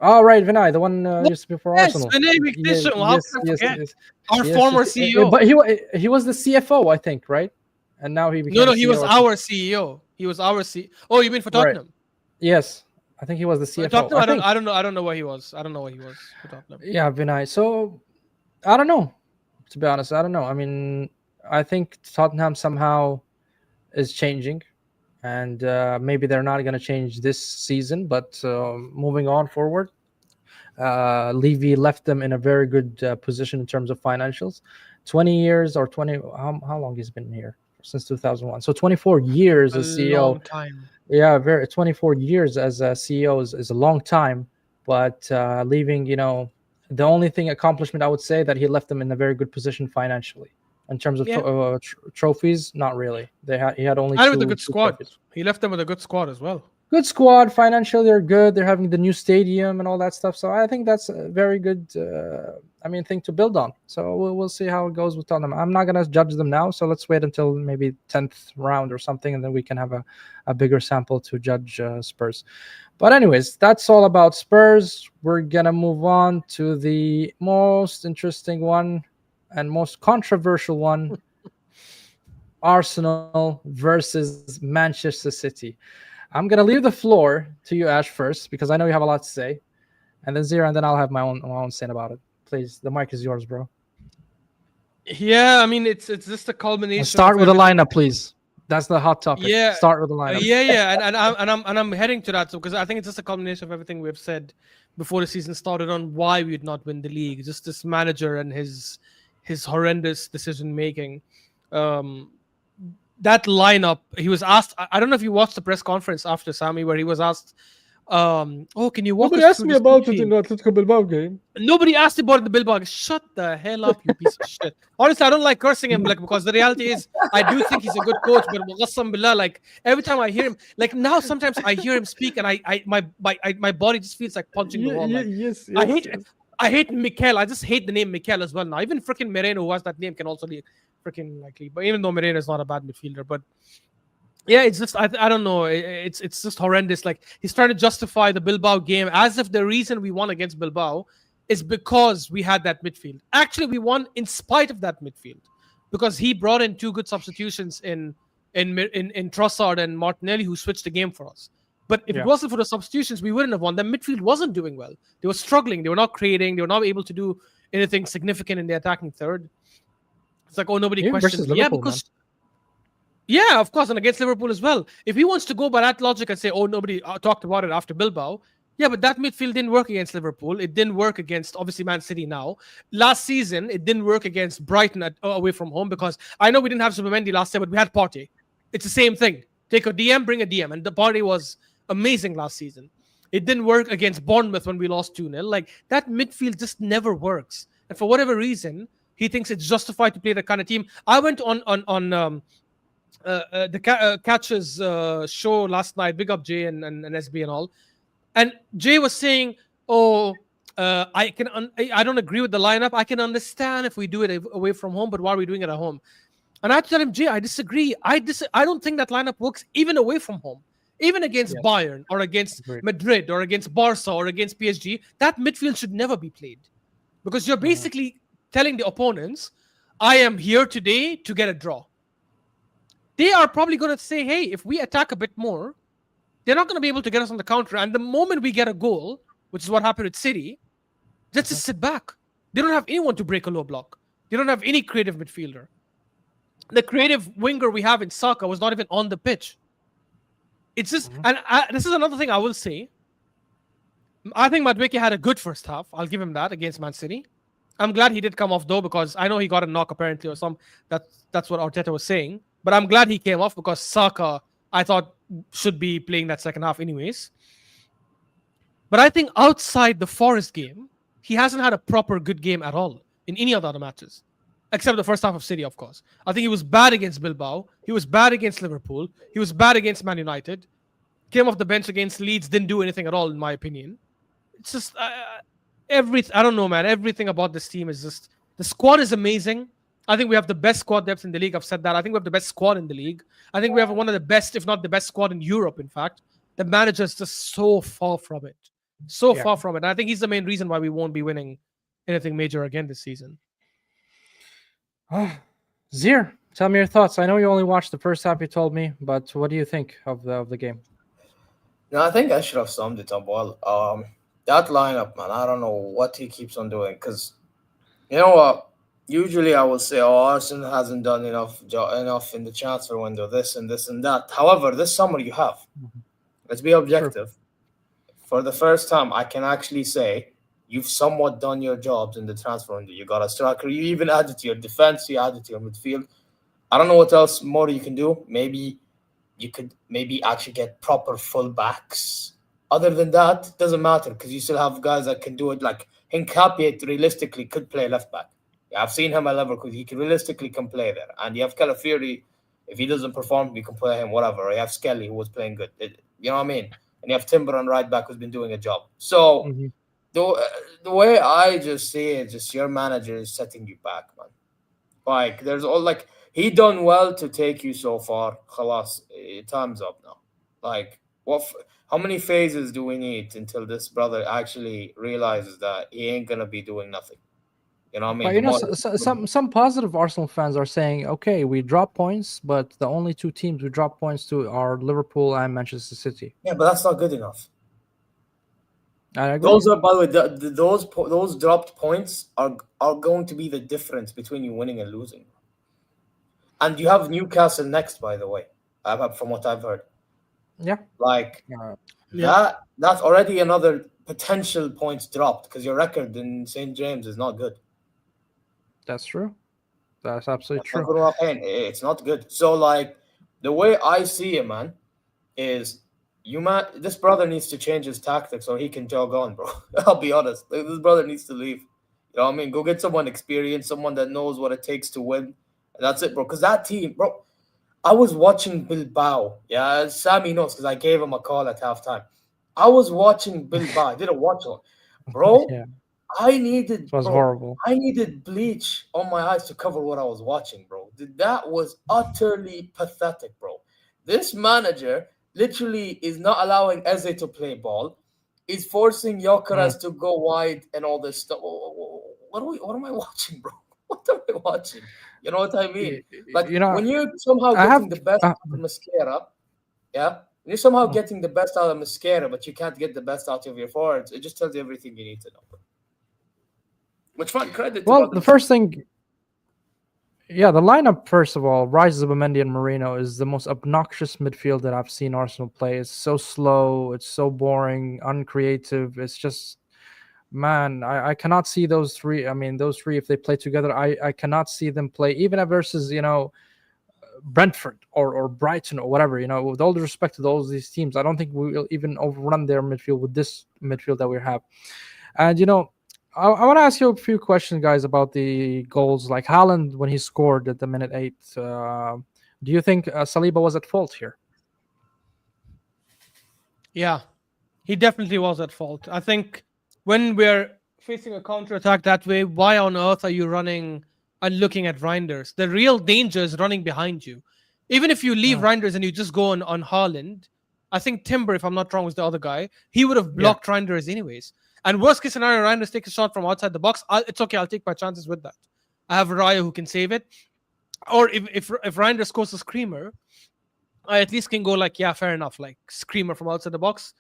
Oh, right, Vinay, the one used to be for Arsenal. Yes, our Yes, former yes. CEO. But he was the CFO, I think, right? And now he became No, he CEO was or our CEO. He was our CEO. Oh, you mean for Tottenham? Yes, I think he was the CFO. Tottenham, I don't know. I don't know where he was. I don't know where he was for Tottenham. Yeah, Vinay. So I don't know. To be honest, I don't know. I mean, I think Tottenham somehow is changing, and maybe they're not going to change this season. But moving on forward, Levy left them in a very good position in terms of financials. 20 years or 20. How long he's been here? Since 2001. So 24 years as CEO. Long time. Yeah, 24 years as a CEO is a long time, but leaving, the only accomplishment I would say that he left them in a very good position financially. In terms of trophies, not really. He had only with a good squad. Trophies. He left them with a good squad as well. Good squad, financially they're good. They're having the new stadium and all that stuff. So I think that's a very good, thing to build on. So we'll see how it goes with Tottenham. I'm not gonna judge them now. So let's wait until maybe 10th round or something, and then we can have a bigger sample to judge Spurs. But anyways, that's all about Spurs. We're gonna move on to the most interesting one and most controversial one: Arsenal versus Manchester City. I'm gonna leave the floor to you, Ash, first, because I know you have a lot to say, and then Zira, and then I'll have my own say about it. Please, the mic is yours, bro. Yeah, I mean it's just a culmination. Start with the lineup, please. That's the hot topic. Yeah, start with the lineup. and I'm heading to that, so because I think it's just a culmination of everything we've said before the season started on why we would not win the league. Just this manager and his horrendous decision making. That lineup, he was asked. I don't know if you watched the press conference after Sami, where he was asked, can you walk Nobody us asked through me this about team? it in the Atletico Bilbao game. Nobody asked about the Bilbao. Shut the hell up, you piece of shit. Honestly, I don't like cursing him, because the reality is, I do think he's a good coach, but qassam billah, like every time I hear him, like now sometimes I hear him speak, and my body just feels like punching the wall. Like, Yes. I hate Mikel. I just hate the name Mikel as well now. Even freaking Moreno, who has that name, can also be freaking likely. But even though Moreno is not a bad midfielder, but yeah, it's just I don't know. It's just horrendous. Like he's trying to justify the Bilbao game as if the reason we won against Bilbao is because we had that midfield. Actually, we won in spite of that midfield because he brought in 2 good substitutions in Trossard and Martinelli, who switched the game for us. But if it wasn't for the substitutions, we wouldn't have won. The midfield wasn't doing well. They were struggling. They were not creating. They were not able to do anything significant in the attacking third. It's like, nobody questions. Yeah, because of course, and against Liverpool as well. If he wants to go by that logic and say, nobody talked about it after Bilbao, Yeah, but that midfield didn't work against Liverpool. It didn't work against obviously Man City now. Last season, it didn't work against Brighton away from home because I know we didn't have Zubimendi last year, but we had Partey. It's the same thing. Take a DM, bring a DM. And the Partey was amazing last season. It didn't work against Bournemouth when we lost 2-0. Like that midfield just never works. And for whatever reason, he thinks it's justified to play that kind of team. I went on the Catches show last night. Big up Jay and SB and all. And Jay was saying, "Oh, I don't agree with the lineup. I can understand if we do it away from home, but why are we doing it at home?" And I had to tell him, Jay, I disagree. I don't think that lineup works even away from home, even against Yes, Bayern or against agreed. Madrid or against Barca or against PSG. That midfield should never be played because you're basically telling the opponents, "I am here today to get a draw." They are probably going to say, "Hey, if we attack a bit more." They're not going to be able to get us on the counter. And the moment we get a goal, which is what happened with City, let's just sit back. They don't have anyone to break a low block. They don't have any creative midfielder. The creative winger we have in Saka was not even on the pitch. It's just, and this is another thing I will say. I think Matchweek had a good first half. I'll give him that against Man City. I'm glad he did come off though, because I know he got a knock apparently or some. That's what Arteta was saying. But I'm glad he came off because Saka, I thought, should be playing that second half anyways. But I think outside the Forest game, he hasn't had a proper good game at all in any of the other matches, except the first half of City, of course. I think he was bad against Bilbao. He was bad against Liverpool. He was bad against Man United. Came off the bench against Leeds, didn't do anything at all, in my opinion. It's just I don't know, man. Everything about this team is just the squad is amazing. I think we have the best squad depth in the league. I've said that. I think we have the best squad in the league. I think we have one of the best, if not the best squad in Europe, in fact. The manager is just so far from it. So far from it. And I think he's the main reason why we won't be winning anything major again this season. Zir, tell me your thoughts. I know you only watched the first half, you told me, but what do you think of the game? No, I think Ashraf summed it up well. That lineup, man, I don't know what he keeps on doing. Because, you know what? Usually I will say, "Oh, Arsenal hasn't done enough in the transfer window, this and this and that." However, this summer you have. Let's be objective. Sure. For the first time, I can actually say you've somewhat done your jobs in the transfer window. You got a striker. You even added to your defense. You added to your midfield. I don't know what else more you can do. Maybe you could actually get proper fullbacks. Other than that, it doesn't matter because you still have guys that can do it. Like Hincapié realistically could play left back. I've seen him at Liverpool. He realistically can play there. And you have Calafiori. If he doesn't perform, you can play him, whatever. Or you have Skelly, who was playing good. You know what I mean? And you have Timber on right back, who's been doing a job. So the way I just see it, just your manager is setting you back, man. Like, there's all, like, he done well to take you so far. Khalas, time's up now. Like, how many phases do we need until this brother actually realizes that he ain't going to be doing nothing? You know what I mean? But some positive Arsenal fans are saying, okay, we drop points, but the only two teams we drop points to are Liverpool and Manchester City. Yeah, but that's not good enough. I agree. Those are, by the way, those dropped points are going to be the difference between you winning and losing. And you have Newcastle next, by the way, from what I've heard. Yeah. Like, that's already another potential points dropped because your record in St. James is not good. That's true. That's absolutely true. It's not good. So, like, the way I see it, man, is this brother needs to change his tactics so he can jog on, bro. I'll be honest. This brother needs to leave. You know what I mean? Go get someone experienced, someone that knows what it takes to win. And that's it, bro. Because that team, bro, I was watching Bilbao. Yeah, Sammy knows because I gave him a call at halftime. I was watching Bilbao. I didn't watch one. Bro, yeah. It was horrible. I needed bleach on my eyes to cover what I was watching, bro. That was utterly pathetic, bro. This manager literally is not allowing Eze to play ball. Is forcing Gyökeres to go wide and all this stuff. What am I watching, bro? What am I watching? You know what I mean? Like, when you're somehow getting the best out of Mosquera, yeah? When you're somehow getting the best out of Mosquera, but you can't get the best out of your forwards, it just tells you everything you need to know. Which one credit? Well, the first thing Yeah, the lineup, first of all, Rice, Zubimendi, and Marino is the most obnoxious midfield that I've seen Arsenal play. It's so slow, it's so boring, uncreative. It's just, man, I cannot see those three. I mean, those three, if they play together, I cannot see them play, even at versus, Brentford or Brighton or whatever. With all due respect to those these teams, I don't think we will even overrun their midfield with this midfield that we have. And I want to ask you a few questions, guys, about the goals. Like Haaland, when he scored at the minute 8, do you think Saliba was at fault here? Yeah, he definitely was at fault. I think when we're facing a counter attack that way, why on earth are you running and looking at Reinders? The real danger is running behind you. Even if you leave Mm. Reinders and you just go on Haaland, I think Timber, if I'm not wrong, was the other guy. He would have Yeah. blocked Reinders anyways. And worst case scenario, Reinders takes a shot from outside the box. It's okay. I'll take my chances with that. I have Raya who can save it. Or if Reinders scores a screamer, I at least can go like, yeah, fair enough. Like screamer from outside the box,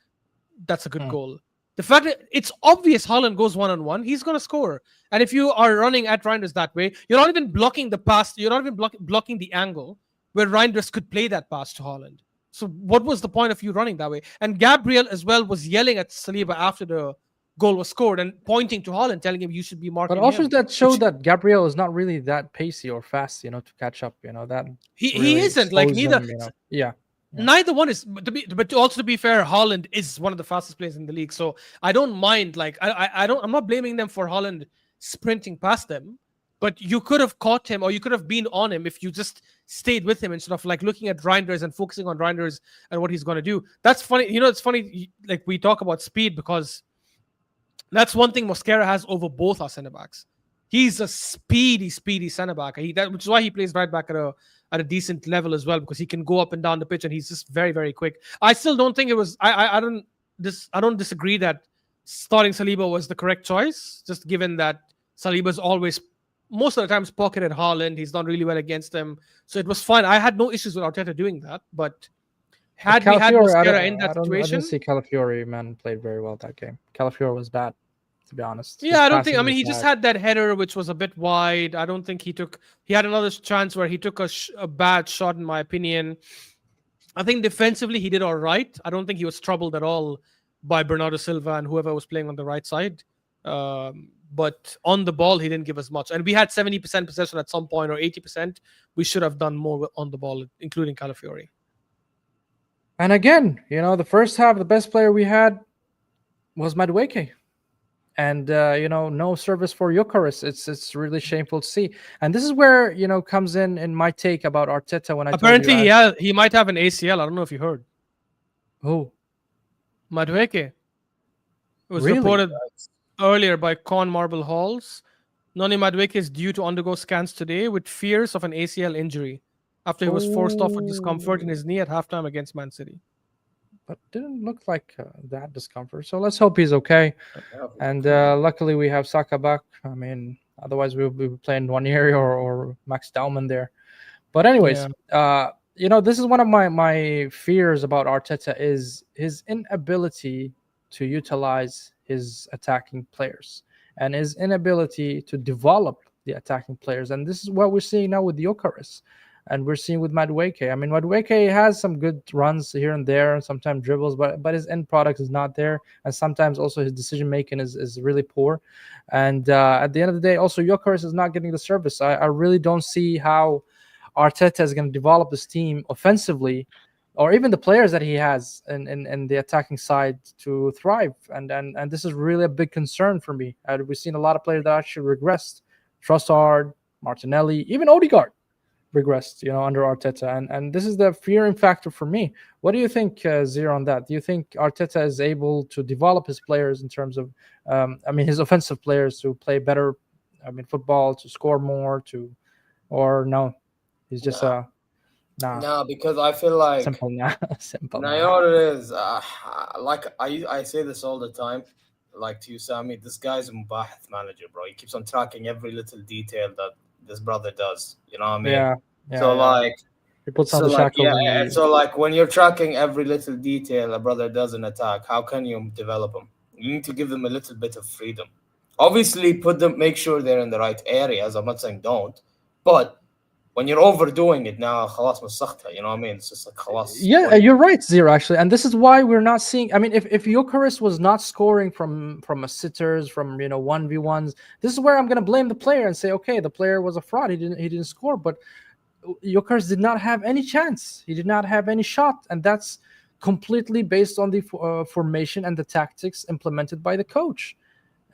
that's a good Mm. goal. The fact that it's obvious Haaland goes 1-on-1, he's going to score. And if you are running at Reinders that way, you're not even blocking the pass, you're not even blocking the angle where Reinders could play that pass to Haaland. So what was the point of you running that way? And Gabriel as well was yelling at Saliba after the goal was scored and pointing to Haaland, telling him you should be But marking also him. that showed Which that Gabriel is not really that pacey or fast, to catch up. That he really isn't like slows neither. him. Yeah. Yeah. Neither one is, but also to be fair, Holland is one of the fastest players in the league. So I don't mind. Like I don't. I'm not blaming them for Holland sprinting past them. But you could have caught him, or you could have been on him if you just stayed with him instead of like looking at Reinders and focusing on Reinders and what he's going to do. That's funny. It's funny. Like we talk about speed because that's one thing Mosquera has over both our centre backs. He's a speedy centre back. Which is why he plays right back at a decent level as well, because he can go up and down the pitch and he's just very, very quick. I still don't think it was. I don't disagree that starting Saliba was the correct choice, just given that Saliba's always most of the times pocketed Haaland. He's not really well against him, so it was fine. I had no issues with Arteta doing that, but had we had Calafiori, Mosquera in that I situation, didn't see Calafiori, man, played very well that game. Calafiori was bad, to be honest. yeah, His I don't think. passing I mean, was he just bad. had that header which was a bit wide. I don't think he took. He had another chance where he took a bad shot, in my opinion. I think defensively he did all right. I don't think he was troubled at all by Bernardo Silva and whoever was playing on the right side. But on the ball, he didn't give us much. And we had 70% possession at some point, or 80%. We should have done more on the ball, including Calafiori. And again, the first half, the best player we had was Madueke. And no service for Gyökeres. It's really shameful to see. And this is where comes in my take about Arteta. When I Apparently told he might have an ACL. I don't know if you heard. who Madueke. It was really? reported earlier by Con Marble Halls. Noni Madueke is due to undergo scans today with fears of an ACL injury after he was forced off with discomfort in his knee at halftime against Man City. But didn't look like that discomfort. So let's hope he's okay. And luckily we have Saka back. I mean, otherwise we'll be playing Nwaneri or Max Dauman there. But anyways, this is one of my fears about Arteta is his inability to utilize his attacking players and his inability to develop the attacking players. And this is what we're seeing now with Gyökeres. And we're seeing with Madueke. I mean, Madueke has some good runs here and there, and sometimes dribbles, but his end product is not there. And sometimes also his decision making is really poor. And at the end of the day, also Gyökeres is not getting the service. I really don't see how Arteta is going to develop this team offensively, or even the players that he has in the attacking side to thrive. And this is really a big concern for me. We've seen a lot of players that actually regressed. Trossard, Martinelli, even Odegaard regressed, under Arteta, and this is the fearing factor for me. What do you think, Zero, on that? Do you think Arteta is able to develop his players in terms of, his offensive players to play better, football, to score more, or no? He's just nah. No, because I feel like Simple now. Simple. now you know what it is. Like I say this all the time, like to you, Sammy. This guy's a Mubahat manager, bro. He keeps on tracking every little detail that this brother does. You know what I mean? Yeah. So like, he puts on so the like, shackles. yeah. So like, when you're tracking every little detail a brother does in attack, how can you develop them? You need to give them a little bit of freedom. Obviously, make sure they're in the right areas. I'm not saying don't, but when you're overdoing it now, خلاص مسختها, you know what I mean? It's just like خلاص. Yeah, you're right, Zero, actually. And this is why we're not seeing. I mean, if Gyökeres was not scoring from a sitters, from 1v1s, this is where I'm gonna blame the player and say, okay, the player was a fraud. He didn't score, but Gyökeres did not have any chance. He did not have any shot, and that's completely based on the formation and the tactics implemented by the coach.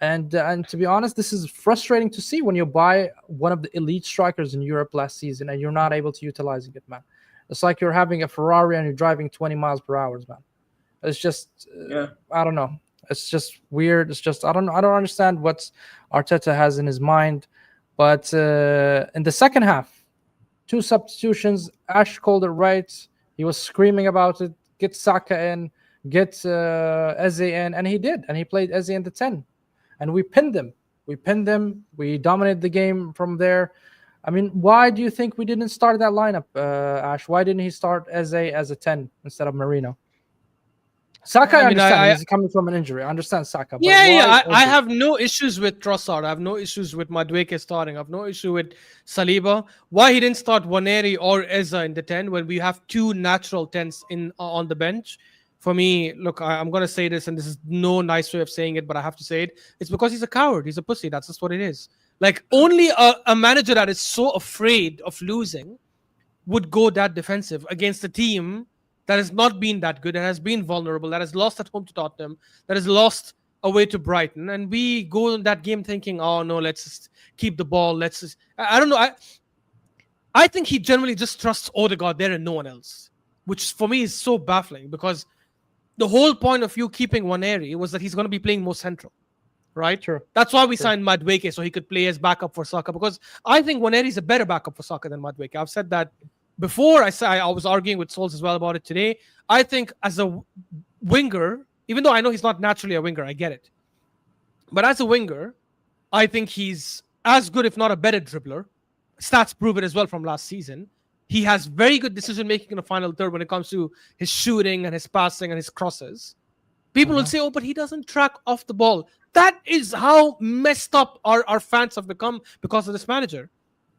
And to be honest, this is frustrating to see when you buy one of the elite strikers in Europe last season and you're not able to utilizing it, man. It's like you're having a Ferrari and you're driving 20 miles per hour, man. It's just, I don't know. It's just weird. It's just, I don't understand what Arteta has in his mind. But in the second half, 2 substitutions, Ash called it right. He was screaming about it. Get Saka in, get Eze in, and he did. And he played Eze in the 10. And we pinned them. We dominated the game from there. I mean, why do you think we didn't start that lineup, Ash? Why didn't he start Eze as a 10 instead of Marino? Saka, I understand. He's coming from an injury. I understand Saka. But I have no issues with Trossard. I have no issues with Madueke starting. I have no issue with Saliba. Why he didn't start Waneri or Eze in the 10 when we have 2 natural 10s on the bench? For me, look, I'm going to say this, and this is no nice way of saying it, but I have to say it. It's because he's a coward. He's a pussy. That's just what it is. Like, only a manager that is so afraid of losing would go that defensive against a team that has not been that good, and has been vulnerable, that has lost at home to Tottenham, that has lost away to Brighton. And we go in that game thinking, oh, no, let's just keep the ball. Let's just... I don't know. I think he generally just trusts Odegaard there and no one else, which for me is so baffling, because the whole point of you keeping Waneri was that he's going to be playing more central, right? Sure. That's why we signed Madueke, so he could play as backup for Saka, because I think Waneri is a better backup for Saka than Madueke. I've said that before. I was arguing with Souls as well about it today. I think as a winger, even though I know he's not naturally a winger, I get it. But as a winger, I think he's as good, if not a better dribbler. Stats prove it as well from last season. He has very good decision-making in the final third when it comes to his shooting and his passing and his crosses. People will say, oh, but he doesn't track off the ball. That is how messed up our fans have become because of this manager.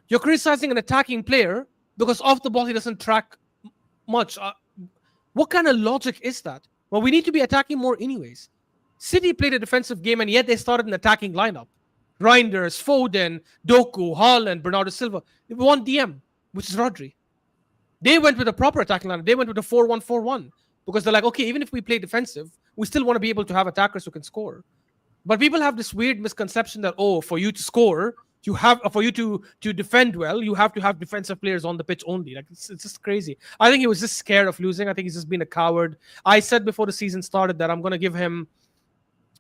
You're criticizing an attacking player because off the ball he doesn't track much. What kind of logic is that? Well, we need to be attacking more anyways. City played a defensive game, and yet they started an attacking lineup. Reinders, Foden, Doku, Haaland, Bernardo Silva. They won DM, which is Rodri. They went with a proper attacking lineup. They went with a 4-1-4-1 because they're like, okay, even if we play defensive, we still want to be able to have attackers who can score. But people have this weird misconception that, oh, for you to score, for you to defend well, you have to have defensive players on the pitch only. Like it's just crazy. I think he was just scared of losing. I think he's just been a coward. I said before the season started that I'm going to give him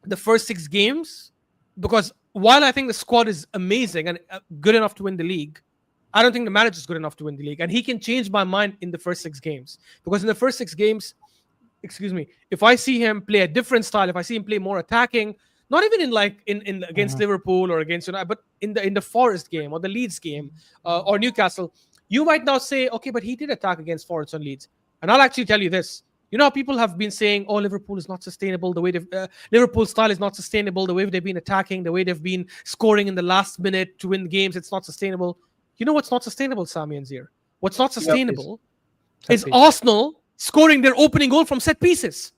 the first 6 games, because while I think the squad is amazing and good enough to win the league, I don't think the manager is good enough to win the league. And he can change my mind in the first 6 games. Because in the first 6 games, if I see him play a different style, if I see him play more attacking, not even in against Liverpool or against United, but in the Forest game or the Leeds game or Newcastle, you might now say, okay, but he did attack against Forest and Leeds. And I'll actually tell you this. You know how people have been saying, oh, Liverpool is not sustainable, the way Liverpool style is not sustainable, the way they've been attacking, the way they've been scoring in the last minute to win games, it's not sustainable. You know what's not sustainable, Sami and Zir? What's not sustainable is Arsenal scoring their opening goal from set pieces.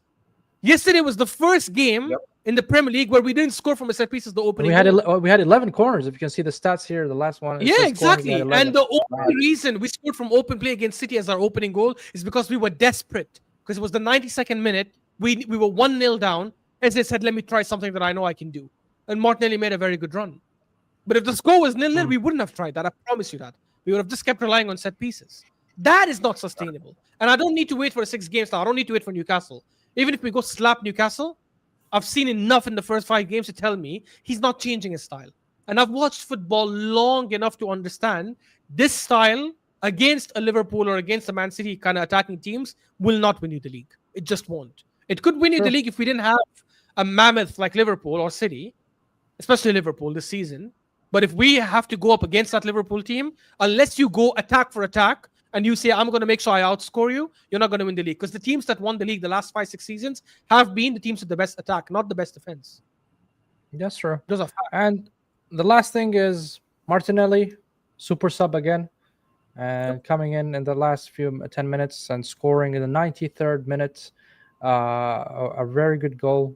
Yesterday was the first game in the Premier League where we didn't score from a set pieces the opening goal. We had 11 corners. If you can see the stats here, the last one. Yeah, exactly. And the only reason we scored from open play against City as our opening goal is because we were desperate. Because it was the 92nd minute. We were 1-0 down. As they said, let me try something that I know I can do. And Martinelli made a very good run. But if the score was 0-0, we wouldn't have tried that. I promise you that. We would have just kept relying on set pieces. That is not sustainable. And I don't need to wait for the 6 games now. I don't need to wait for Newcastle. Even if we go slap Newcastle, I've seen enough in the first 5 games to tell me he's not changing his style. And I've watched football long enough to understand this style against a Liverpool or against a Man City kind of attacking teams will not win you the league. It just won't. It could win you the league if we didn't have a mammoth like Liverpool or City, especially Liverpool this season. But if we have to go up against that Liverpool team, unless you go attack for attack and you say, I'm going to make sure I outscore you, you're not going to win the league. Because the teams that won the league the last 5-6 seasons have been the teams with the best attack, not the best defense. That's true. Those are facts. And the last thing is Martinelli, super sub again. and coming in the last 10 minutes and scoring in the 93rd minute, a very good goal.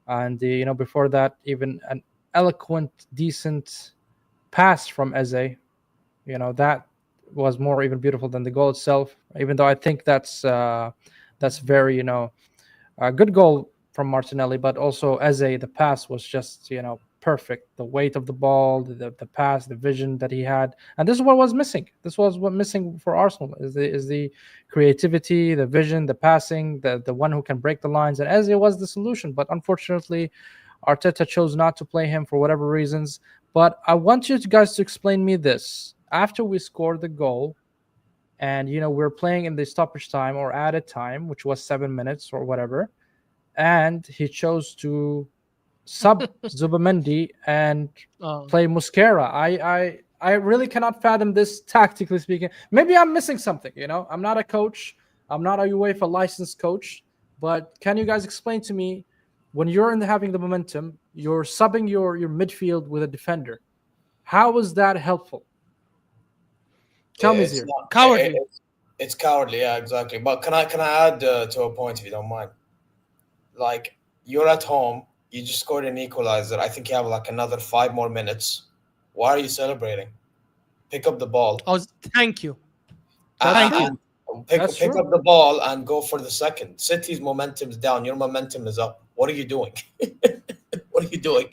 And before that, even an eloquent, decent pass from Eze. That was more even beautiful than the goal itself. Even though I think that's very a good goal from Martinelli, but also Eze, the pass was just perfect. The weight of the ball, the pass, the vision that he had, and this is what was missing. This was what missing for Arsenal is the creativity, the vision, the passing, the one who can break the lines. And Eze was the solution, but unfortunately, Arteta chose not to play him for whatever reasons. But I want you guys to explain me this. After we scored the goal, and we're playing in the stoppage time or added time, which was 7 minutes or whatever, and he chose to sub Zubamendi and Uh, play Musquera. I really cannot fathom this tactically speaking. Maybe I'm missing something. I'm not a coach. I'm not a UEFA licensed coach. But can you guys explain to me, when you're having the momentum, you're subbing your midfield with a defender? How is that helpful? Tell me, It's Zir. not. Cowardly. It's cowardly. Yeah, exactly. But can I add to a point if you don't mind? Like, you're at home, you just scored an equalizer. I think you have like another 5 more minutes. Why are you celebrating? Pick up the ball. Thank you. That's Thank true. you. Pick That's pick true. up the ball and go for the second. City's momentum's down. Your momentum is up. What are you doing? What are you doing?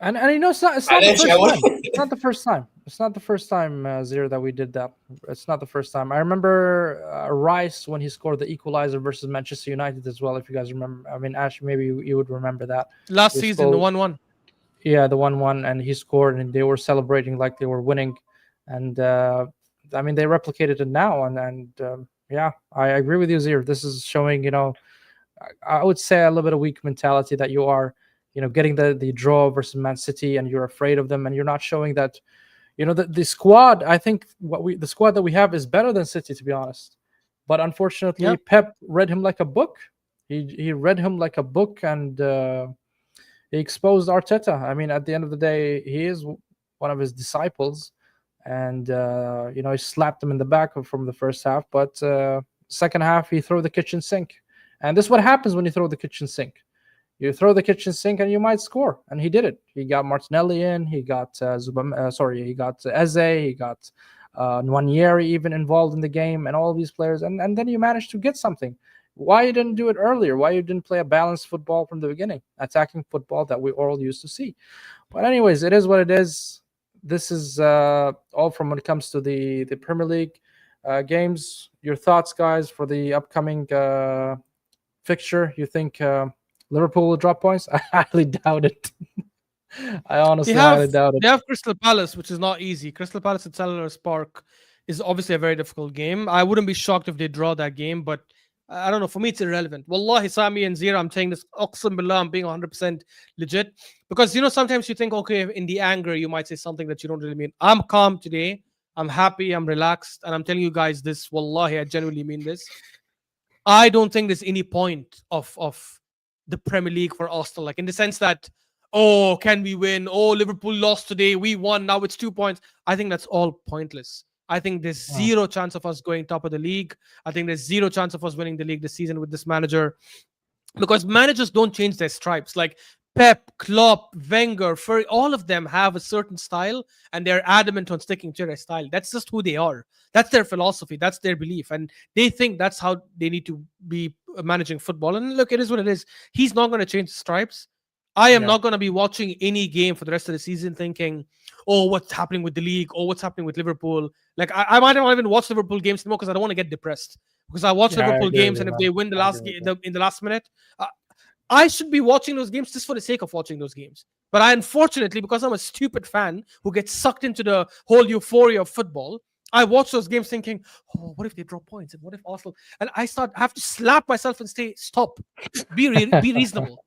And it's not the first time. It's not the first time. It's not the first time, Zero, that we did that. It's not the first time. I remember Rice when he scored the equalizer versus Manchester United as well. If you guys remember, I mean, Ash, maybe you would remember that. Last He season, the scored, 1-1. yeah, the 1-1, and he scored, and they were celebrating like they were winning. And I mean, they replicated it now, and yeah, I agree with you, Zero. This is showing, I would say a little bit of weak mentality that you are, getting the draw versus Man City, and you're afraid of them, and you're not showing that. The squad. I think the squad that we have is better than City, to be honest. But unfortunately, Yeah. Pep read him like a book. He read him like a book, and he exposed Arteta. I mean, at the end of the day, he is one of his disciples, and he slapped him in the back from the first half. But second half, he threw the kitchen sink, and this is what happens when you throw the kitchen sink. You throw the kitchen sink and you might score, and he did it. He got Martinelli in. He got he got Eze. He got Nwaneri even involved in the game, and all these players, and then you managed to get something. Why you didn't do it earlier? Why you didn't play a balanced football from the beginning, attacking football that we all used to see? But anyways, it is what it is. This is all from when it comes to the Premier League games. Your thoughts, guys, for the upcoming fixture? You think Liverpool will drop points? I highly doubt it. I honestly They have highly doubt it. they have Crystal Palace, which is not easy. Crystal Palace at Selhurst Park is obviously a very difficult game. I wouldn't be shocked if they draw that game, but I don't know. For me, it's irrelevant. Wallahi, Sami and Zira, I'm saying this. Aqsam billah, I'm being 100% legit. Because, sometimes you think, okay, in the anger, you might say something that you don't really mean. I'm calm today. I'm happy. I'm relaxed. And I'm telling you guys this. Wallahi, I genuinely mean this. I don't think there's any point of the Premier League for Arsenal. Like, in the sense that, oh, can we win? Oh, Liverpool lost today. We won. Now it's 2 points. I think that's all pointless. I think there's Mm. zero chance of us going top of the league. I think there's zero chance of us winning the league this season with this manager, because managers don't change their stripes. Like Pep, Klopp, Wenger, Ferry, all of them have a certain style, and they're adamant on sticking to their style. That's just who they are. That's their philosophy. That's their belief, and they think that's how they need to be managing football. And look, it is what it is. He's not going to change the stripes. I am Yeah. not going to be watching any game for the rest of the season thinking, oh, what's happening with the league? Oh, what's happening with Liverpool? Like, I might not even watch Liverpool games anymore because I don't want to get depressed. Because I watch Yeah, I Liverpool agree with games, you, and if man. they win the I last agree with game in the last minute, I should be watching those games just for the sake of watching those games. But I, unfortunately, because I'm a stupid fan who gets sucked into the whole euphoria of football, I watch those games thinking, oh, what if they drop points? And what if Arsenal? And I have to slap myself and say, stop. Be reasonable.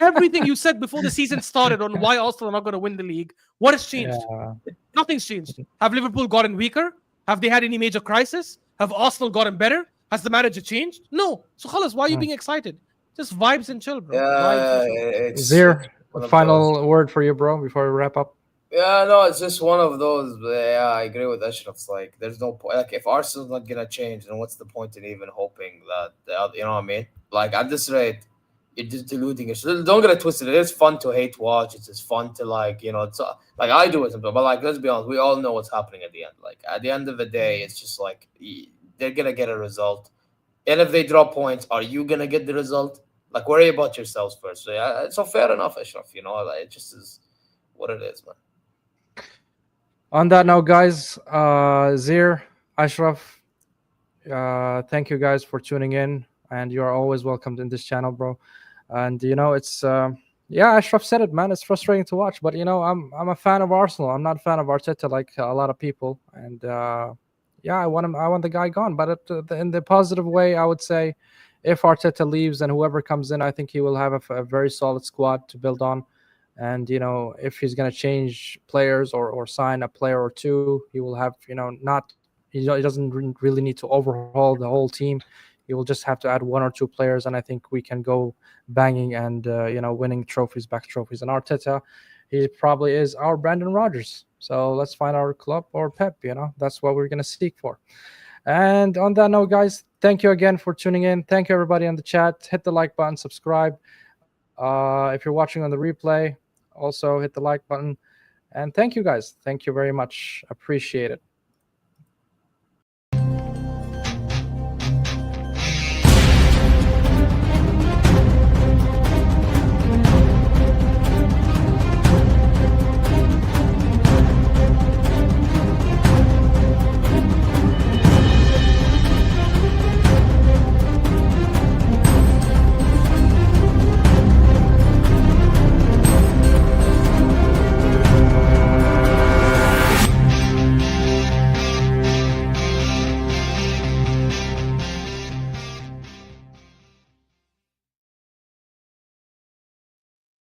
Everything you said before the season started on why Arsenal are not going to win the league, what has changed? Yeah. Nothing's changed. Have Liverpool gotten weaker? Have they had any major crisis? Have Arsenal gotten better? Has the manager changed? No. So, Khalas, why are you Mm. being excited? Just vibes and chill, bro. Vibes Yeah, and chill. it's Zir, one of those. final word for you, bro, before we wrap up. Yeah, no, it's just one of those. Yeah, I agree with Ashraf. It's like there's no point. Like if Arsenal's not gonna change, then what's the point in even hoping that you know what I mean? Like at this rate, you're just deluding yourself. Don't get it twisted. It is fun to hate watch. It's just fun to like it's like I do it sometimes. But like let's be honest, we all know what's happening at the end. Like at the end of the day, it's just like they're gonna get a result. And if they drop points, are you gonna get the result? Like worry about yourselves first. So yeah, so fair enough, Ashraf. Like, it just is what it is, man. On that note, guys, Zir, Ashraf, thank you guys for tuning in, and you are always welcomed in this channel, bro. And it's yeah, Ashraf said it, man. It's frustrating to watch, but I'm a fan of Arsenal. I'm not a fan of Arteta like a lot of people, and yeah, I want him. I want the guy gone, but in the positive way, I would say, if Arteta leaves and whoever comes in, I think he will have a very solid squad to build on. And if he's gonna change players or sign a player or two, he will have not he doesn't really need to overhaul the whole team. He will just have to add one or two players, and I think we can go banging and winning trophies, back trophies. And Arteta, he probably is our Brandon Rodgers. So let's find our club or Pep. That's what we're gonna seek for. And on that note, guys, thank you again for tuning in. Thank you everybody on the chat. Hit the like button, subscribe. If you're watching on the replay, also hit the like button. And thank you guys. Thank you very much. Appreciate it.